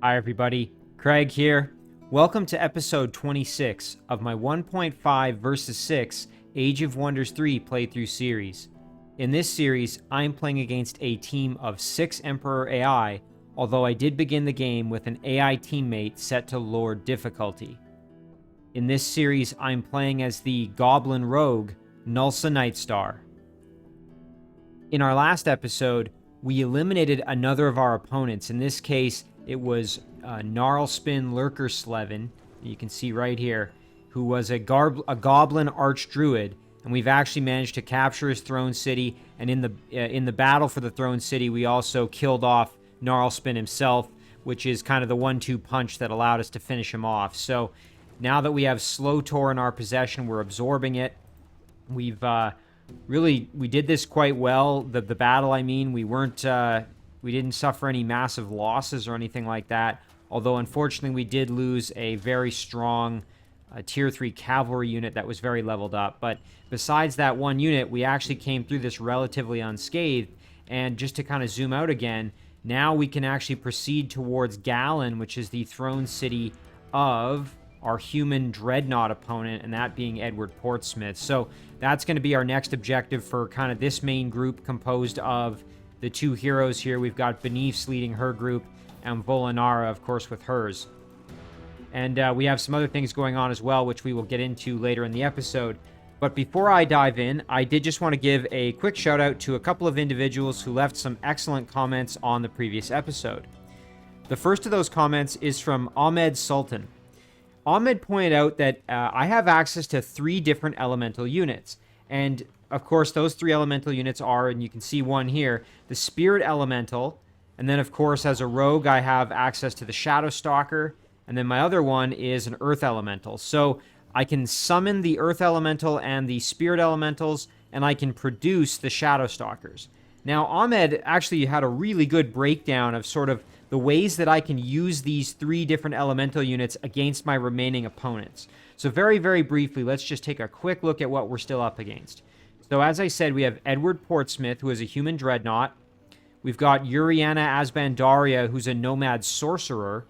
Hi everybody, Craig here. Welcome to episode 26 of my 1.5 versus 6 Age of Wonders 3 playthrough series. In this series, I am playing against a team of 6 Emperor AI, although I did begin the game with an AI teammate set to Lord difficulty. In this series, I'm playing as the Goblin Rogue, Gnulsa Nightstar. In our last episode, we eliminated another of our opponents. In this case, it was Gnarlspin Lurkersleven, you can see right here, who was a Goblin Archdruid, and we've actually managed to capture his throne city, and in the battle for the throne city, we also killed off Gnarlspin himself, which is kind of the 1-2 punch that allowed us to finish him off. So now that we have Slotor in our possession, we're absorbing it. We've we did this quite well. The battle, I mean, we didn't suffer any massive losses or anything like that, although unfortunately we did lose a very strong tier 3 cavalry unit that was very leveled up. But besides that one unit, we actually came through this relatively unscathed. And just to kind of zoom out again, now we can actually proceed towards Gallon, which is the throne city of our human dreadnought opponent, and that being Edward Portsmouth. So that's going to be our next objective for kind of this main group composed of the 2 heroes here. We've got Benifs leading her group, and Volinara, of course, with hers. And we have some other things going on as well, which we will get into later in the episode. But before I dive in, I did just want to give a quick shout out to a couple of individuals who left some excellent comments on the previous episode. The first of those comments is from Ahmed Sultan. Ahmed pointed out that I have access to 3 different elemental units, and of course, those 3 elemental units are, and you can see one here, the Spirit Elemental, and then, of course, as a rogue, I have access to the Shadow Stalker, and then my other one is an Earth Elemental. So I can summon the Earth Elemental and the Spirit Elementals, and I can produce the Shadow Stalkers. Now, Ahmed actually had a really good breakdown of sort of the ways that I can use these 3 different elemental units against my remaining opponents. So very, very briefly, let's just take a quick look at what we're still up against. So as I said, we have Edward Portsmouth, who is a human dreadnought. We've got Uriana Asbandaria, who's a nomad sorcerer.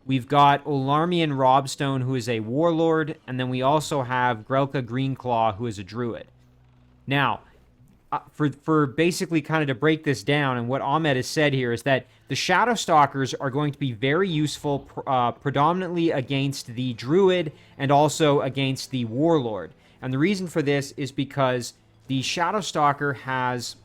We've got Olarmian Robstone, who is a warlord. And then we also have Grelka Greenclaw, who is a druid. Now, for basically kind of to break this down, and what Ahmed has said here is that the Shadow Stalkers are going to be very useful predominantly against the druid and also against the warlord. And the reason for this is because the Shadow Stalker has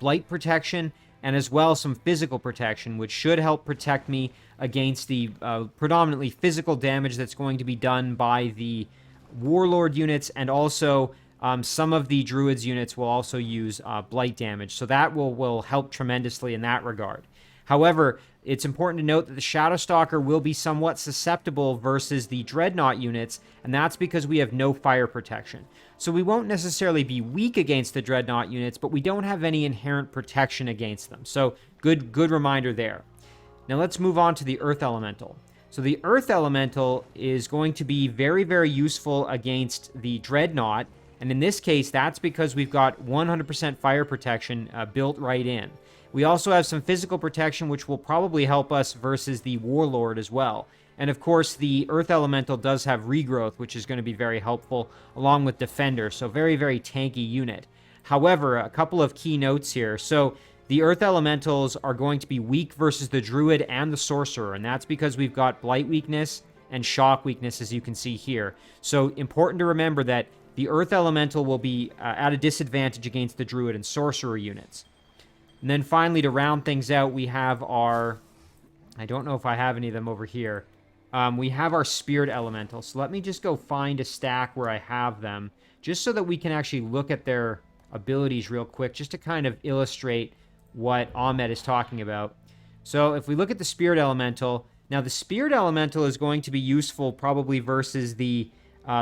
blight protection and as well some physical protection, which should help protect me against the predominantly physical damage that's going to be done by the warlord units, and also some of the druids units will also use blight damage. So that will help tremendously in that regard. However, it's important to note that the Shadow Stalker will be somewhat susceptible versus the Dreadnought units, and that's because we have no fire protection. So we won't necessarily be weak against the Dreadnought units, but we don't have any inherent protection against them. So good reminder there. Now let's move on to the Earth Elemental. So the Earth Elemental is going to be very, very useful against the Dreadnought, and in this case, that's because we've got 100% fire protection built right in. We also have some physical protection, which will probably help us versus the Warlord as well. And of course, the Earth Elemental does have regrowth, which is going to be very helpful, along with Defender. So very, very tanky unit. However, a couple of key notes here. So the Earth Elementals are going to be weak versus the Druid and the Sorcerer, and that's because we've got Blight weakness and Shock weakness, as you can see here. So important to remember that the Earth Elemental will be at a disadvantage against the Druid and Sorcerer units. And then finally, to round things out, we have our... I don't know if I have any of them over here. We have our Spirit Elemental. So let me just go find a stack where I have them, just so that we can actually look at their abilities real quick, just to kind of illustrate what Ahmed is talking about. So if we look at the Spirit Elemental, now the Spirit Elemental is going to be useful probably versus the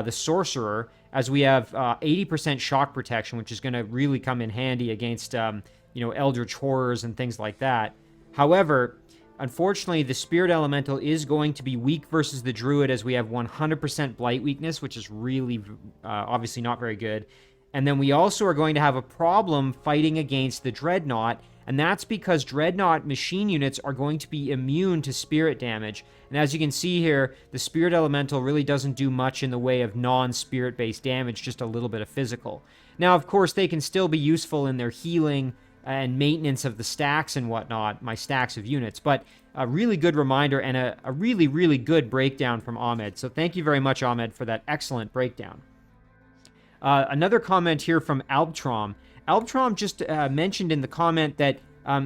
Sorcerer, as we have 80% shock protection, which is going to really come in handy against Eldritch Horrors and things like that. However, unfortunately, the Spirit Elemental is going to be weak versus the Druid, as we have 100% Blight weakness, which is really obviously not very good. And then we also are going to have a problem fighting against the Dreadnought, And that's because Dreadnought machine units are going to be immune to spirit damage. And as you can see here, the Spirit Elemental really doesn't do much in the way of non-spirit-based damage, just a little bit of physical. Now, of course, they can still be useful in their healing and maintenance of the stacks and whatnot, my stacks of units. But a really good reminder and a really, really good breakdown from Ahmed. So thank you very much, Ahmed, for that excellent breakdown. Another comment here from Albtrom. Albtrom just mentioned in the comment that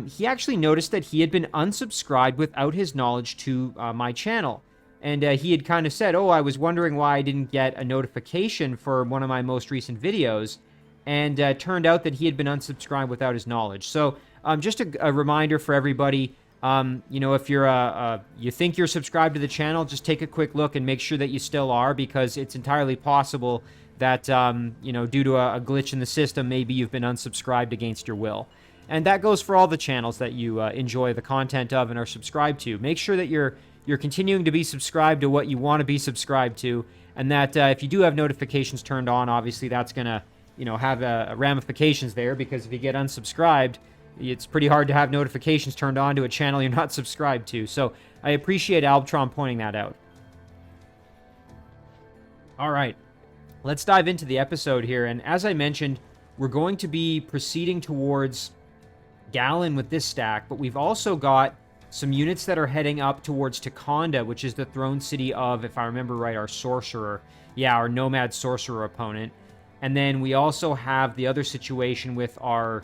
he actually noticed that he had been unsubscribed without his knowledge to my channel. And he had kind of said, oh, I was wondering why I didn't get a notification for one of my most recent videos. And turned out that he had been unsubscribed without his knowledge. So just a reminder for everybody, you know, if you're you think you're subscribed to the channel, just take a quick look and make sure that you still are, because it's entirely possible that, you know, due to a glitch in the system, maybe you've been unsubscribed against your will. And that goes for all the channels that you enjoy the content of and are subscribed to. Make sure that you're continuing to be subscribed to what you want to be subscribed to, and that if you do have notifications turned on, obviously that's going to, you know, have ramifications there, because if you get unsubscribed, it's pretty hard to have notifications turned on to a channel you're not subscribed to. So I appreciate Albtron pointing that out. All right. Let's dive into the episode here, and as I mentioned, we're going to be proceeding towards Gallon with this stack, but we've also got some units that are heading up towards Takonda, which is the throne city of, if I remember right, our sorcerer. Yeah, our Nomad sorcerer opponent. And then we also have the other situation with our,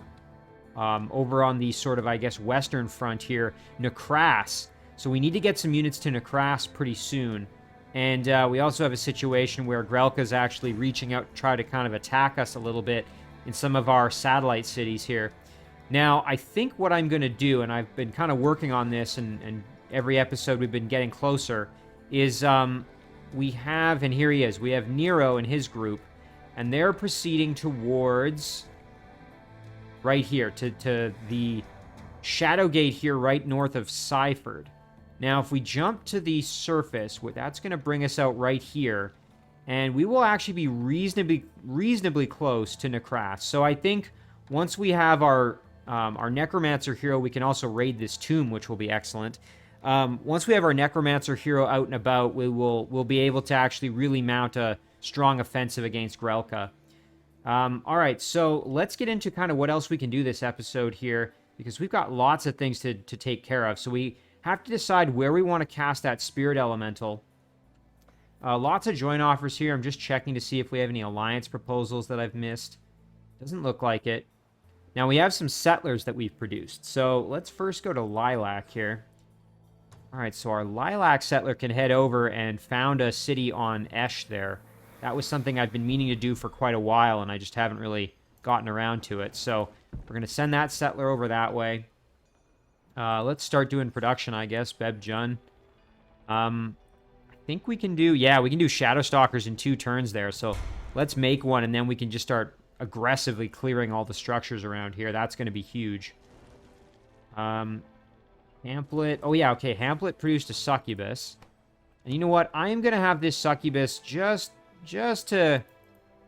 over on the sort of, I guess, western front here, Nekras. So we need to get some units to Nekras pretty soon. And we also have a situation where Grelka's actually reaching out to try to kind of attack us a little bit in some of our satellite cities here. Now, I think what I'm going to do, and I've been kind of working on this, and every episode we've been getting closer, is we have, and here he is, we have Nero and his group, and they're proceeding towards right here, to the Shadow Gate here right north of Seiford. Now, if we jump to the surface, that's going to bring us out right here, and we will actually be reasonably close to Nekras. So I think once we have our Necromancer hero, we can also raid this tomb, which will be excellent. Once we have our Necromancer hero out and about, we'll be able to actually really mount a strong offensive against Grelka. All right, so let's get into kind of what else we can do this episode here, because we've got lots of things to take care of. So we have to decide where we want to cast that Spirit Elemental. Lots of join offers here. I'm just checking to see if we have any alliance proposals that I've missed. Doesn't look like it. Now, we have some settlers that we've produced. So let's first go to Lilac here. All right, so our Lilac settler can head over and found a city on Esh there. That was something I've been meaning to do for quite a while, and I just haven't really gotten around to it. So we're going to send that settler over that way. Let's start doing production, I guess. Beb Jun. I think we can do... Yeah, we can do Shadow Stalkers in 2 turns there. So let's make one, and then we can just start aggressively clearing all the structures around here. That's going to be huge. Hamlet. Oh, yeah, okay. Hamlet produced a Succubus. And you know what? I am going to have this Succubus just to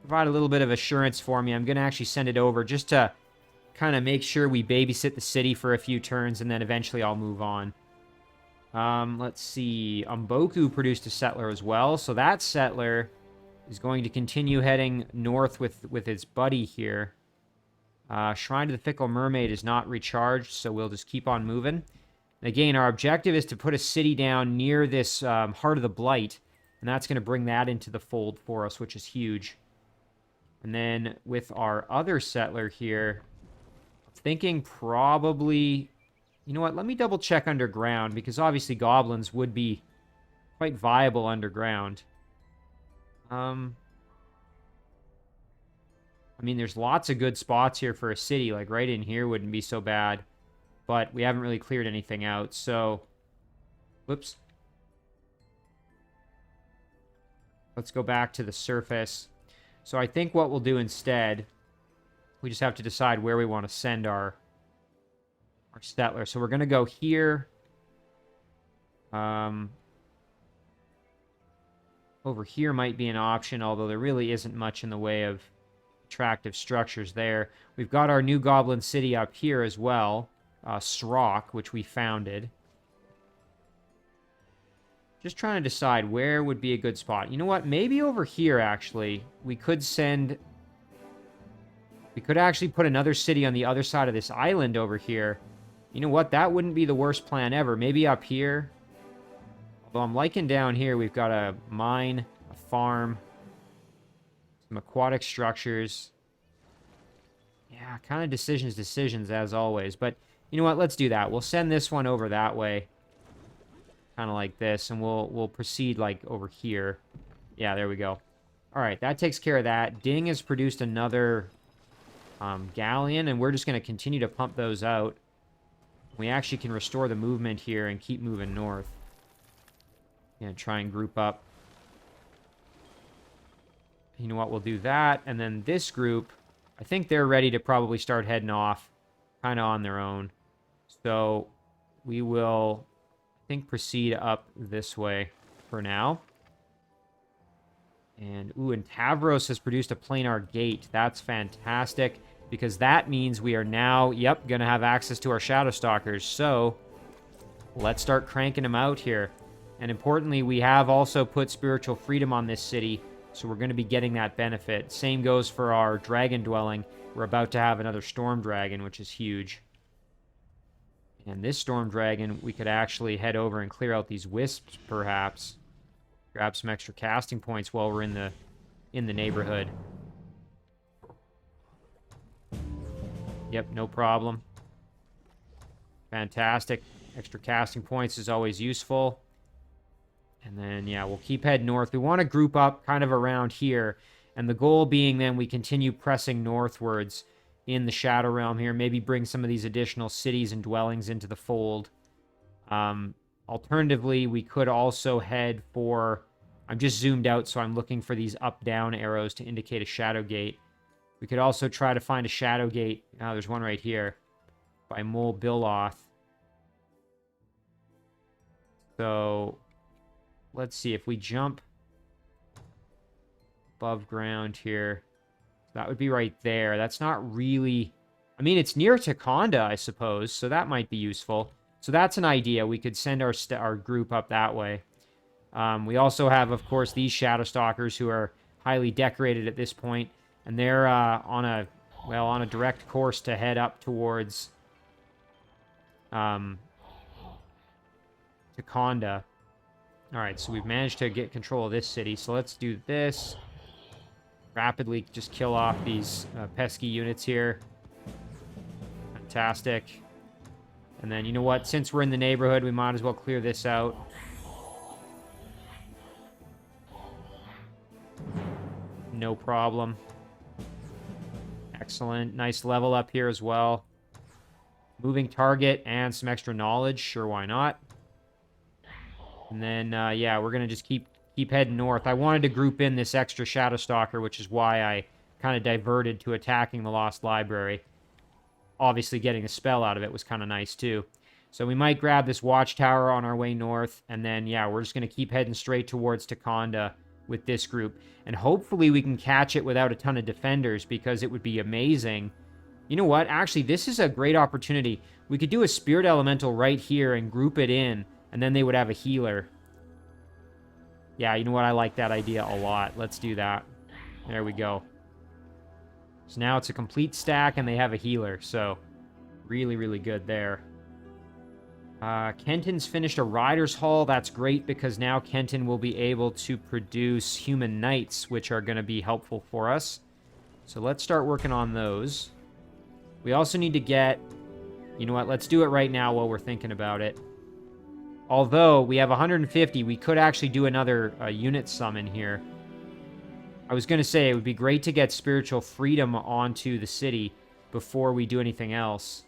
provide a little bit of assurance for me. I'm going to actually send it over just to kind of make sure we babysit the city for a few turns, and then eventually I'll move on. Let's see. Umboku produced a settler as well. So that settler is going to continue heading north with its buddy here. Shrine to the Fickle Mermaid is not recharged, so we'll just keep on moving. And again, our objective is to put a city down near this Heart of the Blight, and that's going to bring that into the fold for us, which is huge. And then with our other settler here, thinking probably... You know what? Let me double check underground, because obviously goblins would be quite viable underground. I mean, there's lots of good spots here for a city. Like, right in here wouldn't be so bad. But we haven't really cleared anything out, so... Whoops. Let's go back to the surface. So I think what we'll do instead... We just have to decide where we want to send our settler. So we're going to go here. Over here might be an option, although there really isn't much in the way of attractive structures there. We've got our new Goblin City up here as well. Srock, which we founded. Just trying to decide where would be a good spot. You know what? Maybe over here, actually. We could send... We could actually put another city on the other side of this island over here. You know what? That wouldn't be the worst plan ever. Maybe up here. Although I'm liking down here, we've got a mine, a farm, some aquatic structures. Yeah, kind of decisions as always. But you know what? Let's do that. We'll send this one over that way. Kind of like this, and we'll proceed like over here. Yeah, there we go. All right, that takes care of that. Ding has produced another galleon, and we're just going to continue to pump those out. We actually can restore the movement here and keep moving north. Yeah, try and group up. You know what? We'll do that, and then this group, I think they're ready to probably start heading off, kind of on their own. So we will... I think proceed up this way for now. And, and Tavros has produced a planar gate. That's fantastic, because that means we are now, going to have access to our Shadow Stalkers. So, let's start cranking them out here. And importantly, we have also put Spiritual Freedom on this city, so we're going to be getting that benefit. Same goes for our Dragon Dwelling. We're about to have another Storm Dragon, which is huge. And this Storm Dragon, we could actually head over and clear out these wisps, perhaps. Grab some extra casting points while we're in the neighborhood. Yep, no problem. Fantastic. Extra casting points is always useful. And then, yeah, we'll keep heading north. We want to group up kind of around here. And the goal being then we continue pressing northwards in the Shadow Realm here, maybe bring some of these additional cities and dwellings into the fold. Alternatively, we could also head for... I'm just zoomed out, so I'm looking for these up-down arrows to indicate a Shadow Gate. We could also try to find a Shadow Gate. Oh, there's one right here by Mol Biloth. So, let's see. If we jump above ground here... That would be right there. That's not really... I mean, it's near Takonda, I suppose, so that might be useful. So that's an idea. We could send our group up that way. We also have, of course, these Shadow Stalkers who are highly decorated at this point, and they're on a direct course to head up towards Takonda. All right, so we've managed to get control of this city. So let's do this. Rapidly just kill off these pesky units here. Fantastic. And then, you know what? Since we're in the neighborhood, we might as well clear this out. No problem. Excellent. Nice level up here as well. Moving target and some extra knowledge. Sure, why not? And then, yeah, we're going to just keep heading north. I wanted to group in this extra Shadow Stalker, which is why I kind of diverted to attacking the Lost Library. Obviously, getting a spell out of it was kind of nice, too. So we might grab this Watchtower on our way north, and then, yeah, we're just going to keep heading straight towards Takonda with this group. And hopefully we can catch it without a ton of defenders, because it would be amazing. You know what? Actually, this is a great opportunity. We could do a Spirit Elemental right here and group it in, and then they would have a healer. Yeah, you know what? I like that idea a lot. Let's do that. There we go. So now it's a complete stack, and they have a healer. So, really, really good there. Kenton's finished a Rider's Hall. That's great, because now Kenton will be able to produce Human Knights, which are going to be helpful for us. So let's start working on those. We also need to get... You know what? Let's do it right now while we're thinking about it. Although we have 150, we could actually do another unit summon here. I was going to say it would be great to get Spiritual Freedom onto the city before we do anything else.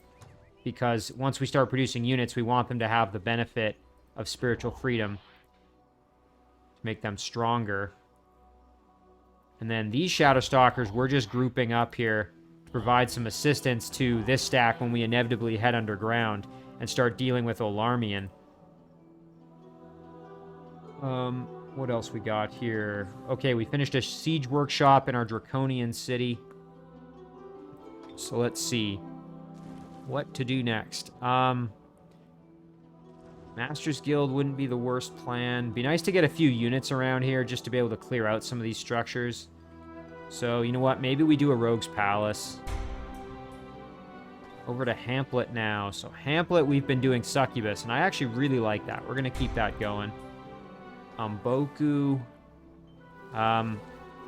Because once we start producing units, we want them to have the benefit of Spiritual Freedom to make them stronger. And then these Shadow Stalkers, we're just grouping up here to provide some assistance to this stack when we inevitably head underground and start dealing with Olarmian. What else we got here? Okay, we finished a siege workshop in our Draconian city. So let's see. what to do next. Master's Guild wouldn't be the worst plan. Be nice to get a few units around here just to be able to clear out some of these structures. So, you know what? Maybe we do a Rogue's Palace. Over to Hamlet now. So, Hamlet, we've been doing Succubus, and I actually really like that. We're going to keep that going. Umboku.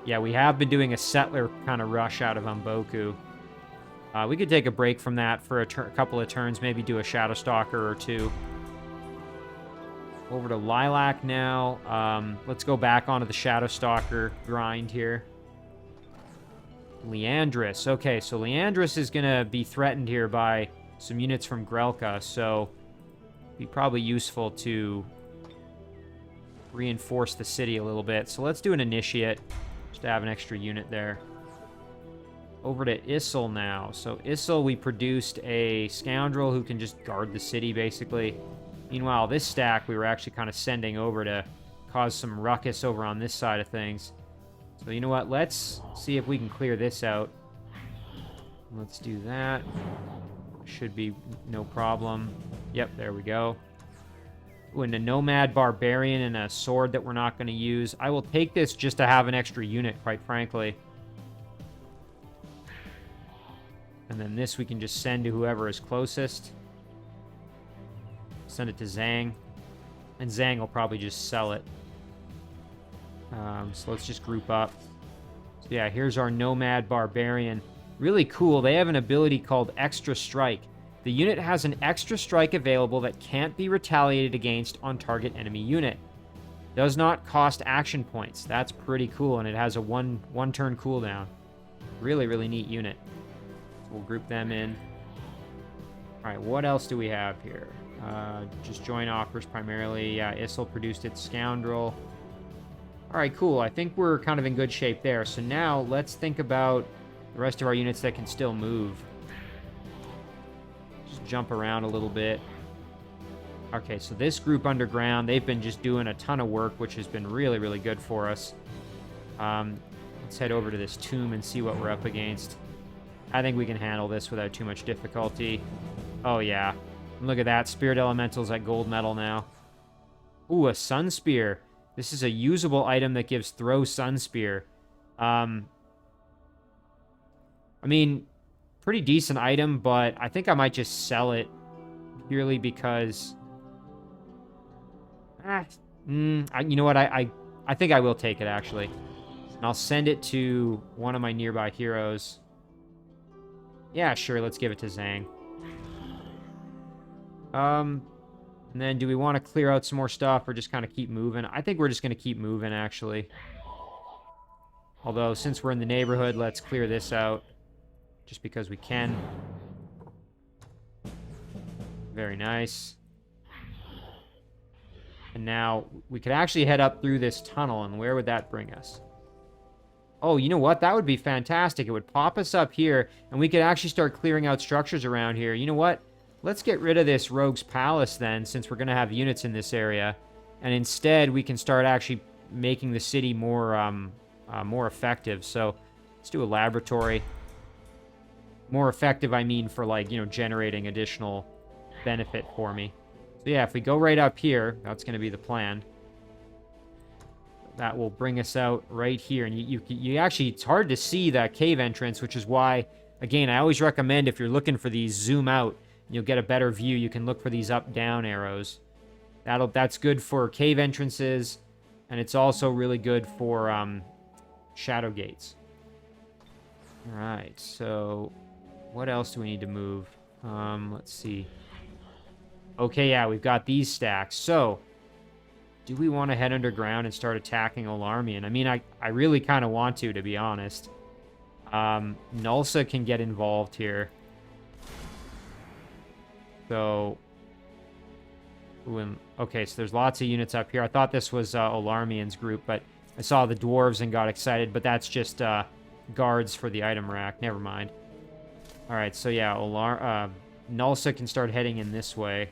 Yeah, we have been doing a Settler kind of rush out of Umboku. We could take a break from that for a couple of turns, maybe do a Shadow Stalker or two. Over to Lilac now. Let's go back onto the Shadow Stalker grind here. Leandris. Okay, so Leandris is going to be threatened here by some units from Grelka, so it'd be probably useful to reinforce the city a little bit. So let's do an Initiate, just to have an extra unit there. Over to Issel now. So Issel, we produced a Scoundrel who can just guard the city, basically. Meanwhile, this stack we were actually kind of sending over to cause some ruckus over on this side of things. So you know what? Let's see if we can clear this out. Let's do that. Should be no problem. Yep, there we go. Ooh, and a Nomad Barbarian and a sword that we're not going to use. I will take this just to have an extra unit, quite frankly. And then this we can just send to whoever is closest. Send it to Zhang. And Zhang will probably just sell it. So let's just group up. So yeah, here's our Nomad Barbarian. Really cool. They have an ability called Extra Strike. The unit has an extra strike available that can't be retaliated against on target enemy unit. Does not cost action points. That's pretty cool, and it has a one turn cooldown. Really, really neat unit. So we'll group them in. Alright, what else do we have here? Just joint offers primarily. Yeah, Issel produced its Scoundrel. Alright, cool. I think we're kind of in good shape there. So now, let's think about the rest of our units that can still move. Just jump around a little bit. Okay, so this group underground, they've been just doing a ton of work, which has been really, really good for us. Let's head over to this tomb and see what we're up against. I think we can handle this without too much difficulty. Oh, yeah. Look at that. Spirit Elemental's at gold medal now. Ooh, a Sunspear. This is a usable item that gives throw Sunspear. I mean, pretty decent item, but I think I might just sell it purely because... you know what? I think I will take it, actually. And I'll send it to one of my nearby heroes. Yeah, sure. Let's give it to Zhang. And then do we want to clear out some more stuff or just kind of keep moving? I think we're just going to keep moving, actually. Although, since we're in the neighborhood, let's clear this out. Just because we can. Very nice. And now, we could actually head up through this tunnel, and where would that bring us? Oh, you know what? That would be fantastic. It would pop us up here, and we could actually start clearing out structures around here. You know what? Let's get rid of this Rogue's Palace, then, since we're going to have units in this area. And instead, we can start actually making the city more, more effective. So, let's do a laboratory. More effective, I mean, for, like, you know, generating additional benefit for me. So, yeah, if we go right up here, that's going to be the plan. That will bring us out right here. And you actually, it's hard to see that cave entrance, which is why, again, I always recommend if you're looking for these, zoom out. You'll get a better view. You can look for these up-down arrows. That's good for cave entrances, and it's also really good for shadow gates. All right, so what else do we need to move? Let's see. Okay, yeah, we've got these stacks. So, do we want to head underground and start attacking Olarmian? I mean, I really kind of want to be honest. Gnulsa can get involved here. So, okay, so there's lots of units up here. I thought this was Olarmian's group, but I saw the dwarves and got excited, but that's just guards for the item rack. Never mind. All right, so yeah, Gnulsa can start heading in this way.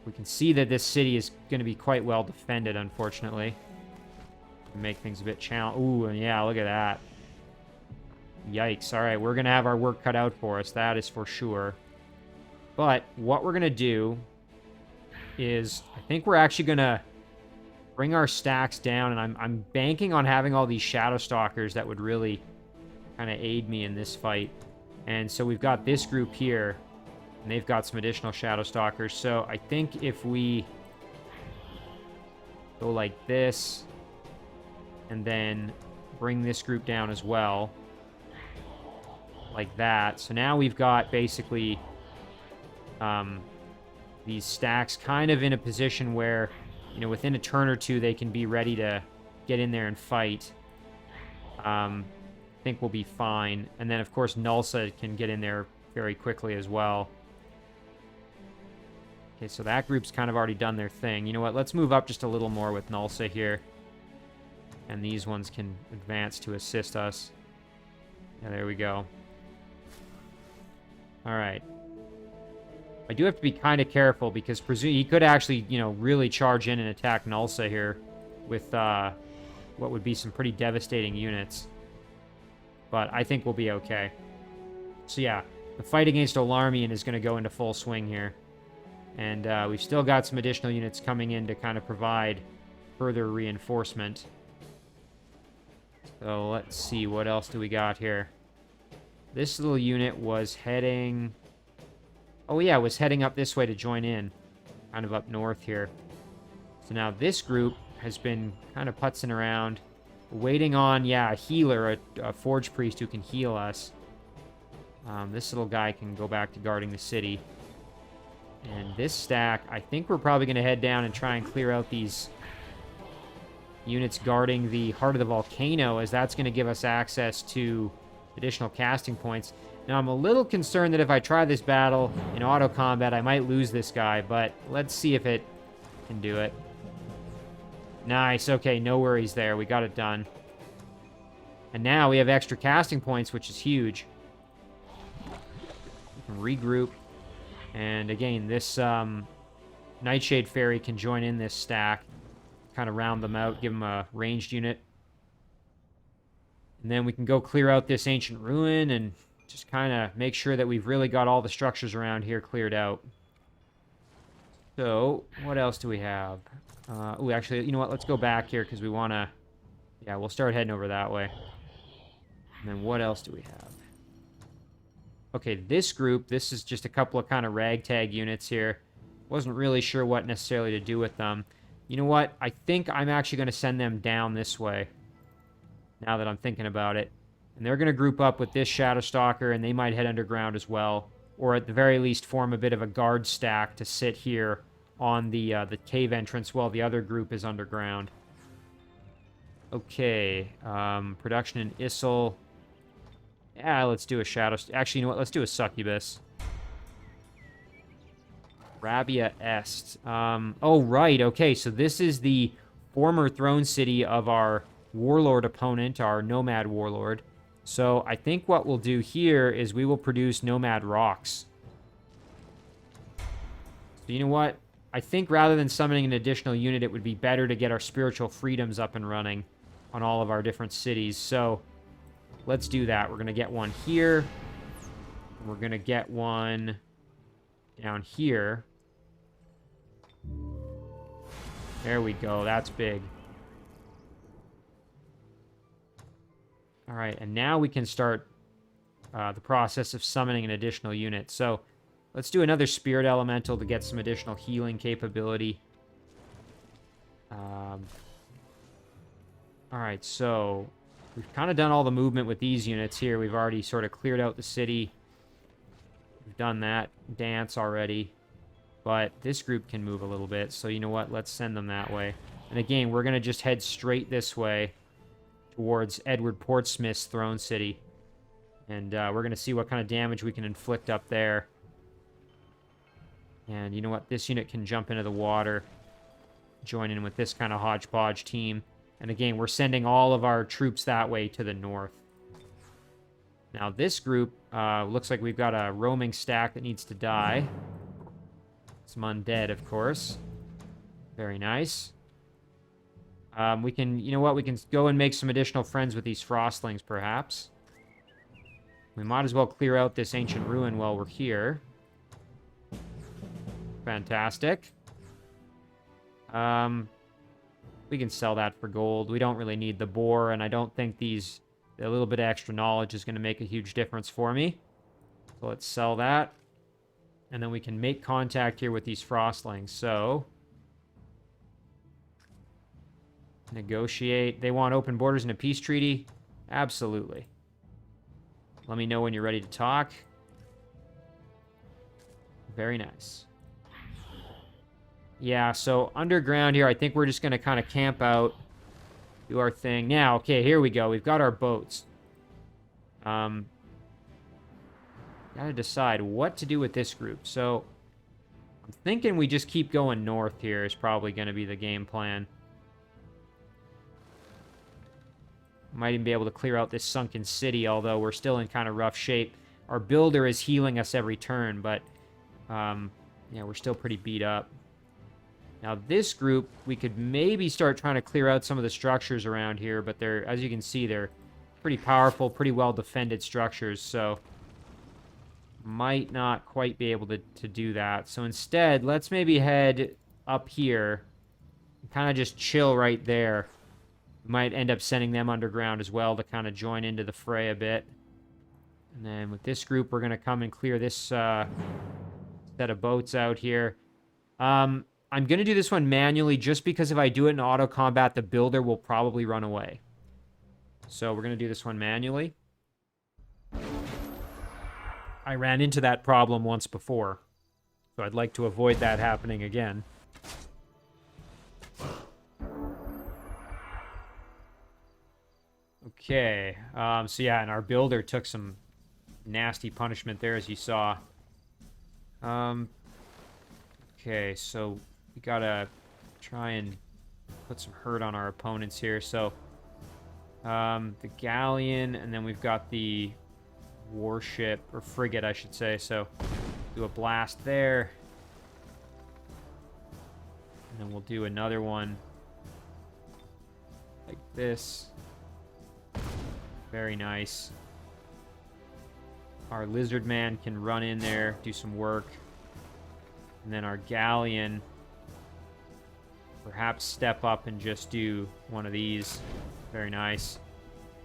We can see that this city is going to be quite well defended, unfortunately. Make things a bit challenging. Ooh, and yeah, look at that. Yikes. All right, we're going to have our work cut out for us. That is for sure. But what we're going to do is I think we're actually going to bring our stacks down, and I'm banking on having all these Shadow Stalkers that would really kind of aid me in this fight. And so we've got this group here, and they've got some additional Shadow Stalkers. So I think if we go like this, and then bring this group down as well, like that. So now we've got basically these stacks kind of in a position where, you know, within a turn or two, they can be ready to get in there and fight. I think we'll be fine. And then, of course, Gnulsa can get in there very quickly as well. Okay, so that group's kind of already done their thing. You know what? Let's move up just a little more with Gnulsa here. And these ones can advance to assist us. Yeah, there we go. All right. I do have to be kind of careful because he could actually, you know, really charge in and attack Gnulsa here with what would be some pretty devastating units. But I think we'll be okay. So yeah, the fight against Olarmian is going to go into full swing here. And we've still got some additional units coming in to kind of provide further reinforcement. So let's see, what else do we got here? This little unit was heading... Oh yeah, was heading up this way to join in. Kind of up north here. So now this group has been kind of putzing around. Waiting on, yeah, a healer, a Forge Priest who can heal us. This little guy can go back to guarding the city. And this stack, I think we're probably going to head down and try and clear out these units guarding the Heart of the Volcano, as that's going to give us access to additional casting points. Now, I'm a little concerned that if I try this battle in auto combat, I might lose this guy, but let's see if it can do it. Nice. Okay, no worries there. We got it done. And now we have extra casting points, which is huge. We can regroup. And again, this Nightshade Fairy can join in this stack. Kind of round them out, give them a ranged unit. And then we can go clear out this ancient ruin and just kind of make sure that we've really got all the structures around here cleared out. So, what else do we have? Oh, actually, you know what? Let's go back here because we want to... Yeah, we'll start heading over that way. And then what else do we have? Okay, this group, this is just a couple of kind of ragtag units here. Wasn't really sure what necessarily to do with them. You know what? I think I'm actually going to send them down this way, now that I'm thinking about it. And they're going to group up with this Shadow Stalker, and they might head underground as well. Or at the very least form a bit of a guard stack to sit here on the cave entrance while the other group is underground. Okay, production in Issel. Yeah, let's do a Shadow... Actually, you know what? Let's do a Succubus. Rabia Est. Oh, right. Okay, so this is the former throne city of our warlord opponent, our Nomad warlord. So I think what we'll do here is we will produce Nomad Rocks. So you know what? I think rather than summoning an additional unit, it would be better to get our spiritual freedoms up and running on all of our different cities. So let's do that. We're going to get one here. We're going to get one down here. There we go. That's big. All right, and now we can start the process of summoning an additional unit. So let's do another Spirit Elemental to get some additional healing capability. All right, so we've kind of done all the movement with these units here. We've already sort of cleared out the city. We've done that dance already. But this group can move a little bit, so you know what? Let's send them that way. And again, we're going to just head straight this way towards Edward Portsmouth's throne city. And we're going to see what kind of damage we can inflict up there. And you know what? This unit can jump into the water, join in with this kind of hodgepodge team. And again, we're sending all of our troops that way to the north. Now this group looks like we've got a roaming stack that needs to die. Some undead, of course. Very nice. We can, you know what? We can go and make some additional friends with these frostlings, perhaps. We might as well clear out this ancient ruin while we're here. Fantastic. We can sell that for gold. We don't really need the boar, and I don't think a little bit of extra knowledge is going to make a huge difference for me. So let's sell that. And then we can make contact here with these frostlings. So, negotiate. They want open borders and a peace treaty? Absolutely. Let me know when you're ready to talk. Very nice. Yeah, so underground here, I think we're just going to kind of camp out, do our thing. Now, okay, here we go. We've got our boats. Gotta decide what to do with this group. So, I'm thinking we just keep going north here is probably going to be the game plan. Might even be able to clear out this sunken city, although we're still in kind of rough shape. Our builder is healing us every turn, but, yeah, we're still pretty beat up. Now, this group, we could maybe start trying to clear out some of the structures around here, but they're, as you can see, they're pretty powerful, pretty well-defended structures, so might not quite be able to do that. So instead, let's maybe head up here and kind of just chill right there. We might end up sending them underground as well to kind of join into the fray a bit. And then with this group, we're going to come and clear this set of boats out here. I'm going to do this one manually just because if I do it in auto combat, the builder will probably run away. So we're going to do this one manually. I ran into that problem once before, so I'd like to avoid that happening again. Okay, so yeah, and our builder took some nasty punishment there, as you saw. Okay, so we gotta try and put some hurt on our opponents here. So, the galleon, and then we've got the warship, or frigate, I should say. So, do a blast there. And then we'll do another one like this. Very nice. Our lizard man can run in there, do some work. And then our galleon, perhaps step up and just do one of these. Very nice.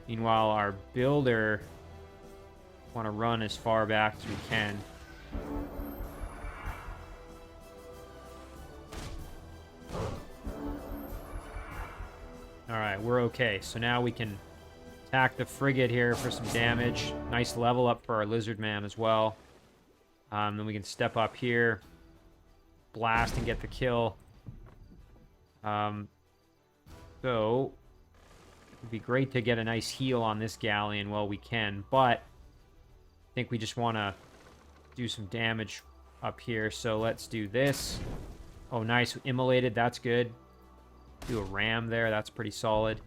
Meanwhile, our builder want to run as far back as we can. Alright, we're okay. So now we can attack the frigate here for some damage. Nice level up for our lizard man as well. Then we can step up here, blast and get the kill. So it'd be great to get a nice heal on this galleon while we can, but I think we just want to do some damage up here. So let's do this. Oh, nice. Immolated. That's good. Do a ram there. That's pretty solid.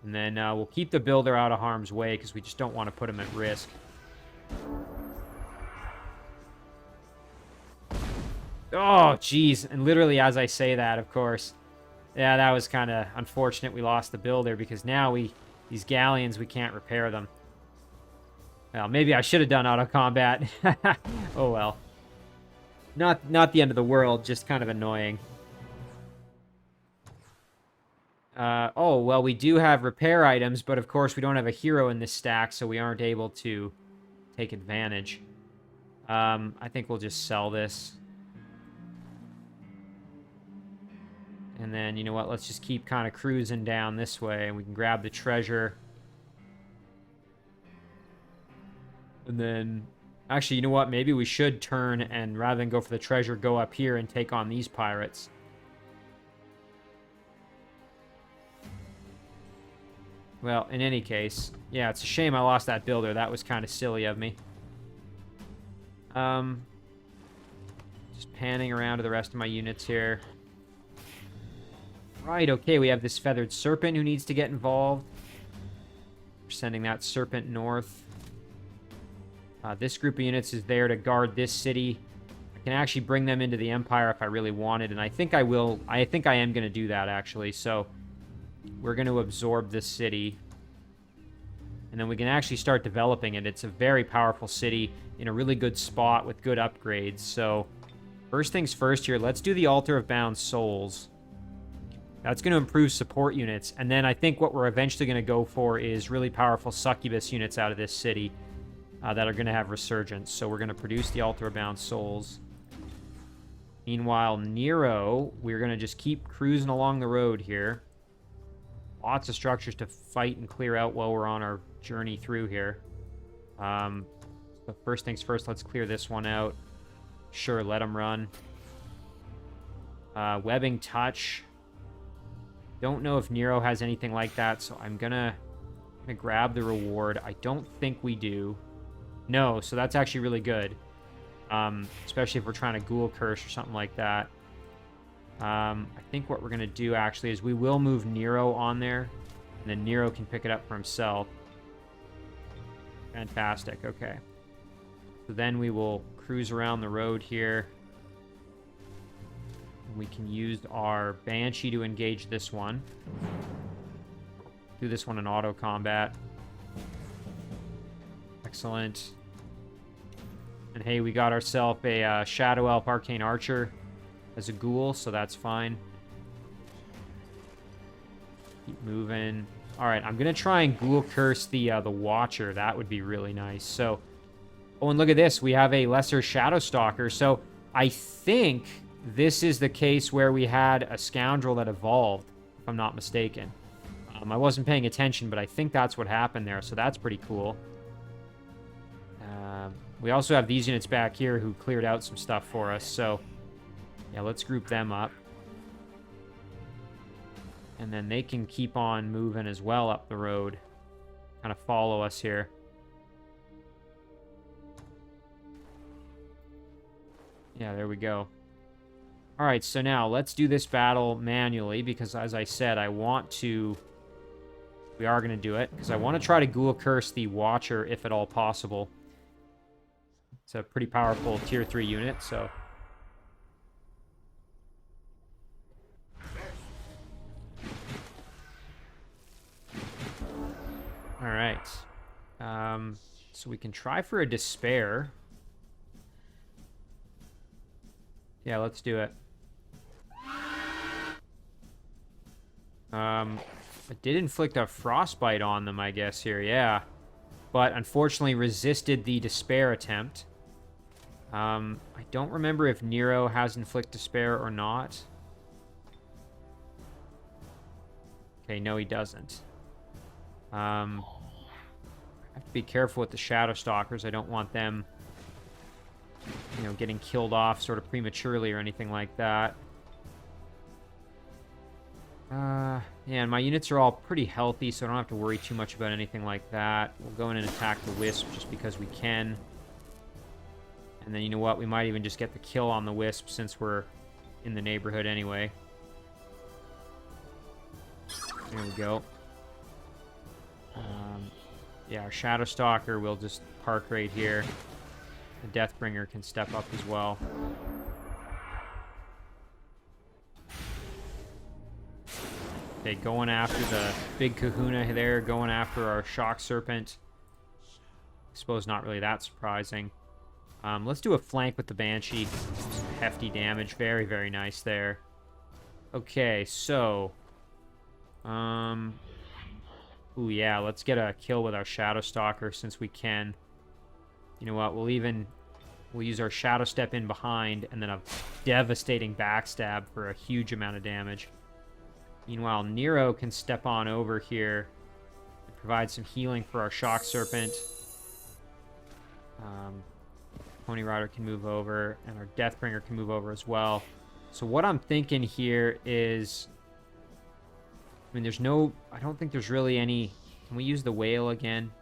And then we'll keep the builder out of harm's way because we just don't want to put him at risk. Oh, jeez. And literally as I say that, of course. Yeah, that was kind of unfortunate we lost the builder because now these galleons, we can't repair them. Well, maybe I should have done auto combat. Oh, well. Not the end of the world, just kind of annoying. Oh, well, we do have repair items, but of course we don't have a hero in this stack, so we aren't able to take advantage. I think we'll just sell this. And then, you know what, let's just keep kind of cruising down this way, and we can grab the treasure. And then, actually, you know what, maybe we should turn and rather than go for the treasure, go up here and take on these pirates. Well, in any case, yeah, it's a shame I lost that builder. That was kind of silly of me. Just panning around to the rest of my units here. Right, okay, we have this feathered serpent who needs to get involved. We're sending that serpent north. This group of units is there to guard this city. I can actually bring them into the Empire if I really wanted, and I think I will. I think I am going to do that, actually, so we're going to absorb this city. and then we can actually start developing it. It's a very powerful city in a really good spot with good upgrades. So first things first here, let's do the Altar of Bound Souls. That's going to improve support units, and then I think what we're eventually going to go for is really powerful succubus units out of this city that are going to have resurgence. So we're going to produce the Altar of Bound Souls. Meanwhile, Nero, we're going to just keep cruising along the road here. Lots of structures to fight and clear out while we're on our journey through here. But first things first, let's clear this one out. Sure, let them run. Webbing Touch. Don't know if Nero has anything like that, so I'm gonna grab the reward. I don't think we do. No, so that's actually really good. Especially if we're trying to Ghoul Curse or something like that. I think what we're going to do, actually, is we will move Nero on there, and then Nero can pick it up for himself. Fantastic, okay. So then we will cruise around the road here. And we can use our Banshee to engage this one. Do this one in auto combat. Excellent. And hey, we got ourselves a Shadow Elf Arcane Archer as a ghoul, so that's fine. Keep moving. Alright, I'm going to try and Ghoul Curse the Watcher. That would be really nice. So, oh, and look at this. We have a Lesser Shadow Stalker. So, I think this is the case where we had a Scoundrel that evolved, if I'm not mistaken. I wasn't paying attention, but I think that's what happened there, so that's pretty cool. We also have these units back here who cleared out some stuff for us, so yeah, let's group them up. And then they can keep on moving as well up the road. Kind of follow us here. Yeah, there we go. Alright, so now let's do this battle manually, because as I said, I want to... We are going to do it, because I want to try to Ghoul Curse the Watcher if at all possible. It's a pretty powerful tier 3 unit, so... Alright. So we can try for a Despair. Yeah, let's do it. I did inflict a Frostbite on them, I guess, here, yeah. But unfortunately resisted the Despair attempt. I don't remember if Nero has Inflict Despair or not. Okay, no, he doesn't. I have to be careful with the Shadow Stalkers. I don't want them, you know, getting killed off sort of prematurely or anything like that. Yeah, and my units are all pretty healthy, so I don't have to worry too much about anything like that. We'll go in and attack the Wisp just because we can. And then, you know what, we might even just get the kill on the Wisp since we're in the neighborhood anyway. There we go. Yeah, our Shadow Stalker will just park right here. The Deathbringer can step up as well. Okay, going after the big kahuna there, going after our Shock Serpent. I suppose not really that surprising. Let's do a flank with the Banshee. Some hefty damage. Very, very nice there. Okay, so... ooh, yeah, let's get a kill with our Shadow Stalker since we can. You know what, we'll use our Shadow Step in behind and then a devastating backstab for a huge amount of damage. Meanwhile, Nero can step on over here and provide some healing for our Shock Serpent. Pony Rider can move over, and our Deathbringer can move over as well. So what I'm thinking here is... I mean, there's no... I don't think there's really any... Can we use the Whale again?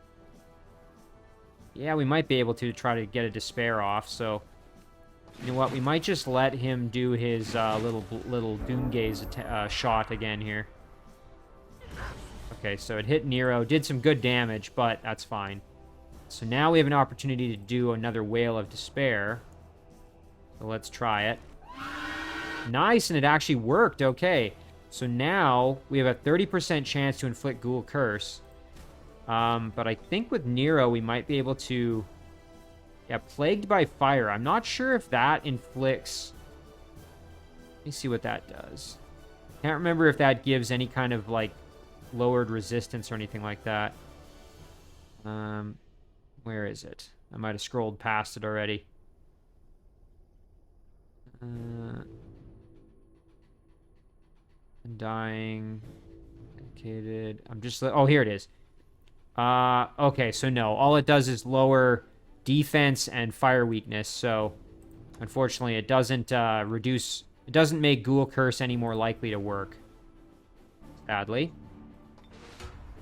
Yeah, we might be able to try to get a Despair off, so... You know what? We might just let him do his little Doomgaze shot again here. Okay, so it hit Nero. Did some good damage, but that's fine. So now we have an opportunity to do another Whale of Despair. So let's try it. Nice, and it actually worked. Okay. So now we have a 30% chance to inflict Ghoul Curse. But I think with Nero, we might be able to... Yeah, Plagued by Fire. I'm not sure if that inflicts... Let me see what that does. Can't remember if that gives any kind of, like, lowered resistance or anything like that. Where is it? I might have scrolled past it already. Undying. Dedicated. I'm just... Oh, here it is. Okay, so no. All it does is lower defense and fire weakness, so... Unfortunately, it doesn't reduce... It doesn't make Ghoul Curse any more likely to work. Sadly.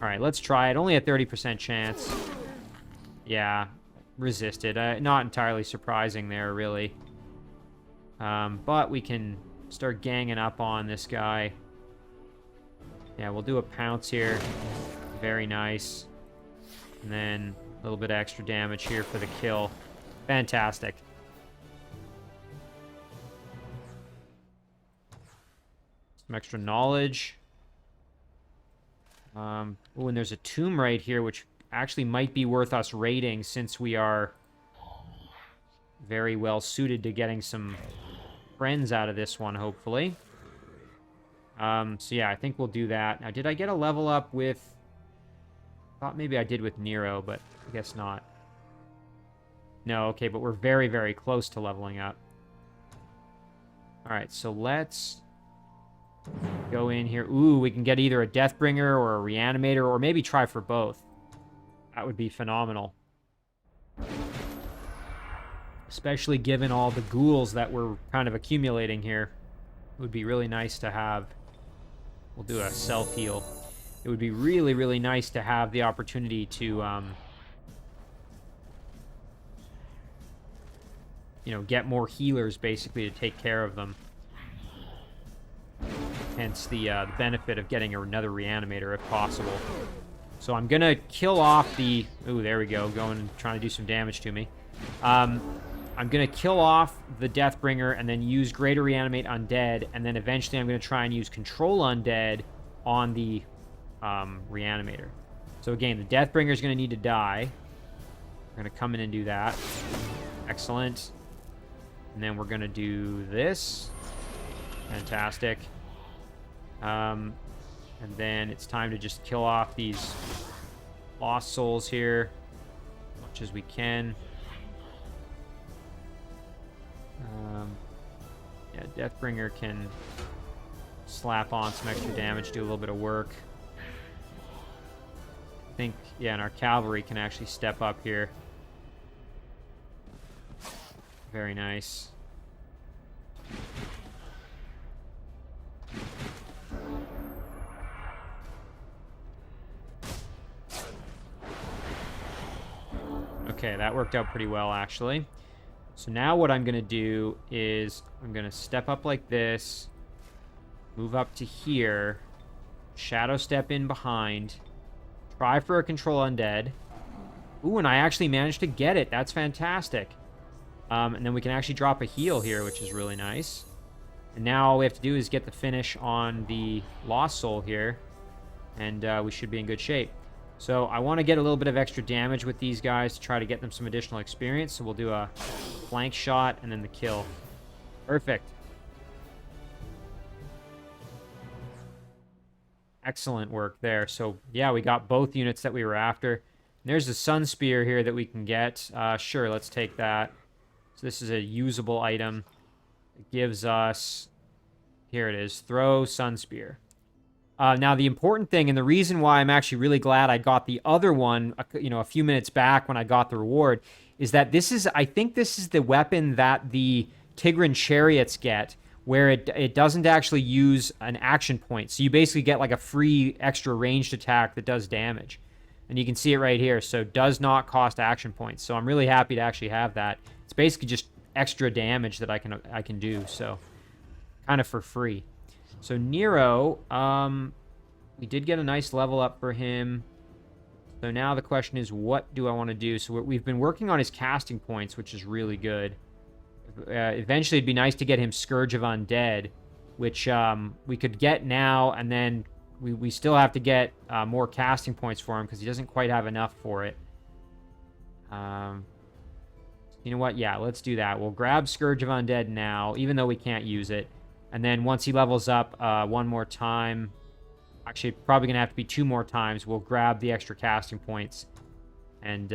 Alright, let's try it. Only a 30% chance. Yeah, resisted. Not entirely surprising there, really. But we can start ganging up on this guy. Yeah, we'll do a pounce here. Very nice. And then a little bit of extra damage here for the kill. Fantastic. Some extra knowledge. Oh, and there's a tomb right here, which actually might be worth us raiding since we are very well suited to getting some friends out of this one, hopefully. So yeah, I think we'll do that. Now, did I get a level up with... I thought maybe I did with Nero, but I guess not. No, okay, but we're very, very close to leveling up. Alright, so let's go in here. Ooh, we can get either a Deathbringer or a Reanimator, or maybe try for both. That would be phenomenal. Especially given all the ghouls that we're kind of accumulating here. It would be really nice to have... We'll do a self-heal. It would be really, really nice to have the opportunity to, you know, get more healers, basically, to take care of them. Hence the benefit of getting another Reanimator, if possible. So I'm going to kill off the... Ooh, there we go. Going and trying to do some damage to me. I'm going to kill off the Deathbringer and then use Greater Reanimate Undead. And then eventually I'm going to try and use Control Undead on the Reanimator. So again, the Deathbringer is going to need to die. We're going to come in and do that. Excellent. And then we're going to do this. Fantastic. And then it's time to just kill off these Lost Souls here as much as we can. Yeah, Deathbringer can slap on some extra damage, do a little bit of work. I think, yeah, and our cavalry can actually step up here. Very nice. Okay, that worked out pretty well, actually. So now what I'm going to do is I'm going to step up like this, move up to here, shadow step in behind, try for a Control Undead. Ooh, and I actually managed to get it. That's fantastic. And then we can actually drop a heal here, which is really nice. And now all we have to do is get the finish on the Lost Soul here, and we should be in good shape. So I want to get a little bit of extra damage with these guys to try to get them some additional experience. So we'll do a flank shot and then the kill. Perfect. Excellent work there. So yeah, we got both units that we were after. And there's a Sunspear here that we can get. Sure, let's take that. So this is a usable item. It gives us... Here it is. Throw Sunspear. Now, the important thing, and the reason why I'm actually really glad I got the other one, you know, a few minutes back when I got the reward, is that this is, I think this is the weapon that the Tigran Chariots get, where it doesn't actually use an action point. So you basically get like a free extra ranged attack that does damage. And you can see it right here. So it does not cost action points. So I'm really happy to actually have that. It's basically just extra damage that I can do. So kind of for free. So Nero, we did get a nice level up for him. So now the question is, what do I want to do? So we've been working on his casting points, which is really good. Eventually, it'd be nice to get him Scourge of Undead, which we could get now and then we still have to get more casting points for him because he doesn't quite have enough for it. You know what? Yeah, let's do that. We'll grab Scourge of Undead now, even though we can't use it. And then once he levels up one more time, actually probably going to have to be 2 more times, we'll grab the extra casting points. And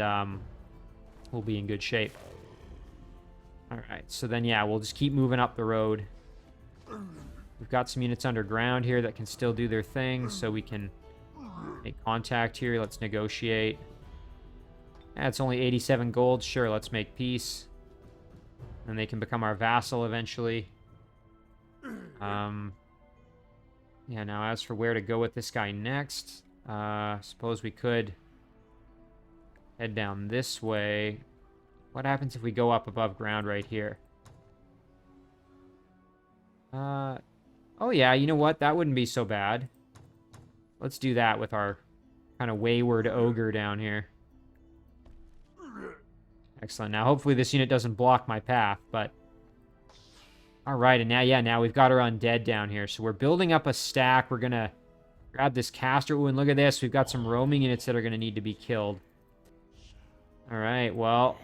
we'll be in good shape. Alright, so then yeah, we'll just keep moving up the road. We've got some units underground here that can still do their thing, so we can make contact here. Let's negotiate. It's only 87 gold. Sure, let's make peace. And they can become our vassal eventually. Yeah, now as for where to go with this guy next, suppose we could head down this way. What happens if we go up above ground right here? Oh yeah, you know what? That wouldn't be so bad. Let's do that with our kind of wayward ogre down here. Excellent. Now, hopefully this unit doesn't block my path, but... Alright, and now, yeah, now we've got our undead down here. So we're building up a stack. We're going to grab this caster. Ooh, and look at this. We've got some roaming units that are going to need to be killed. Alright, well,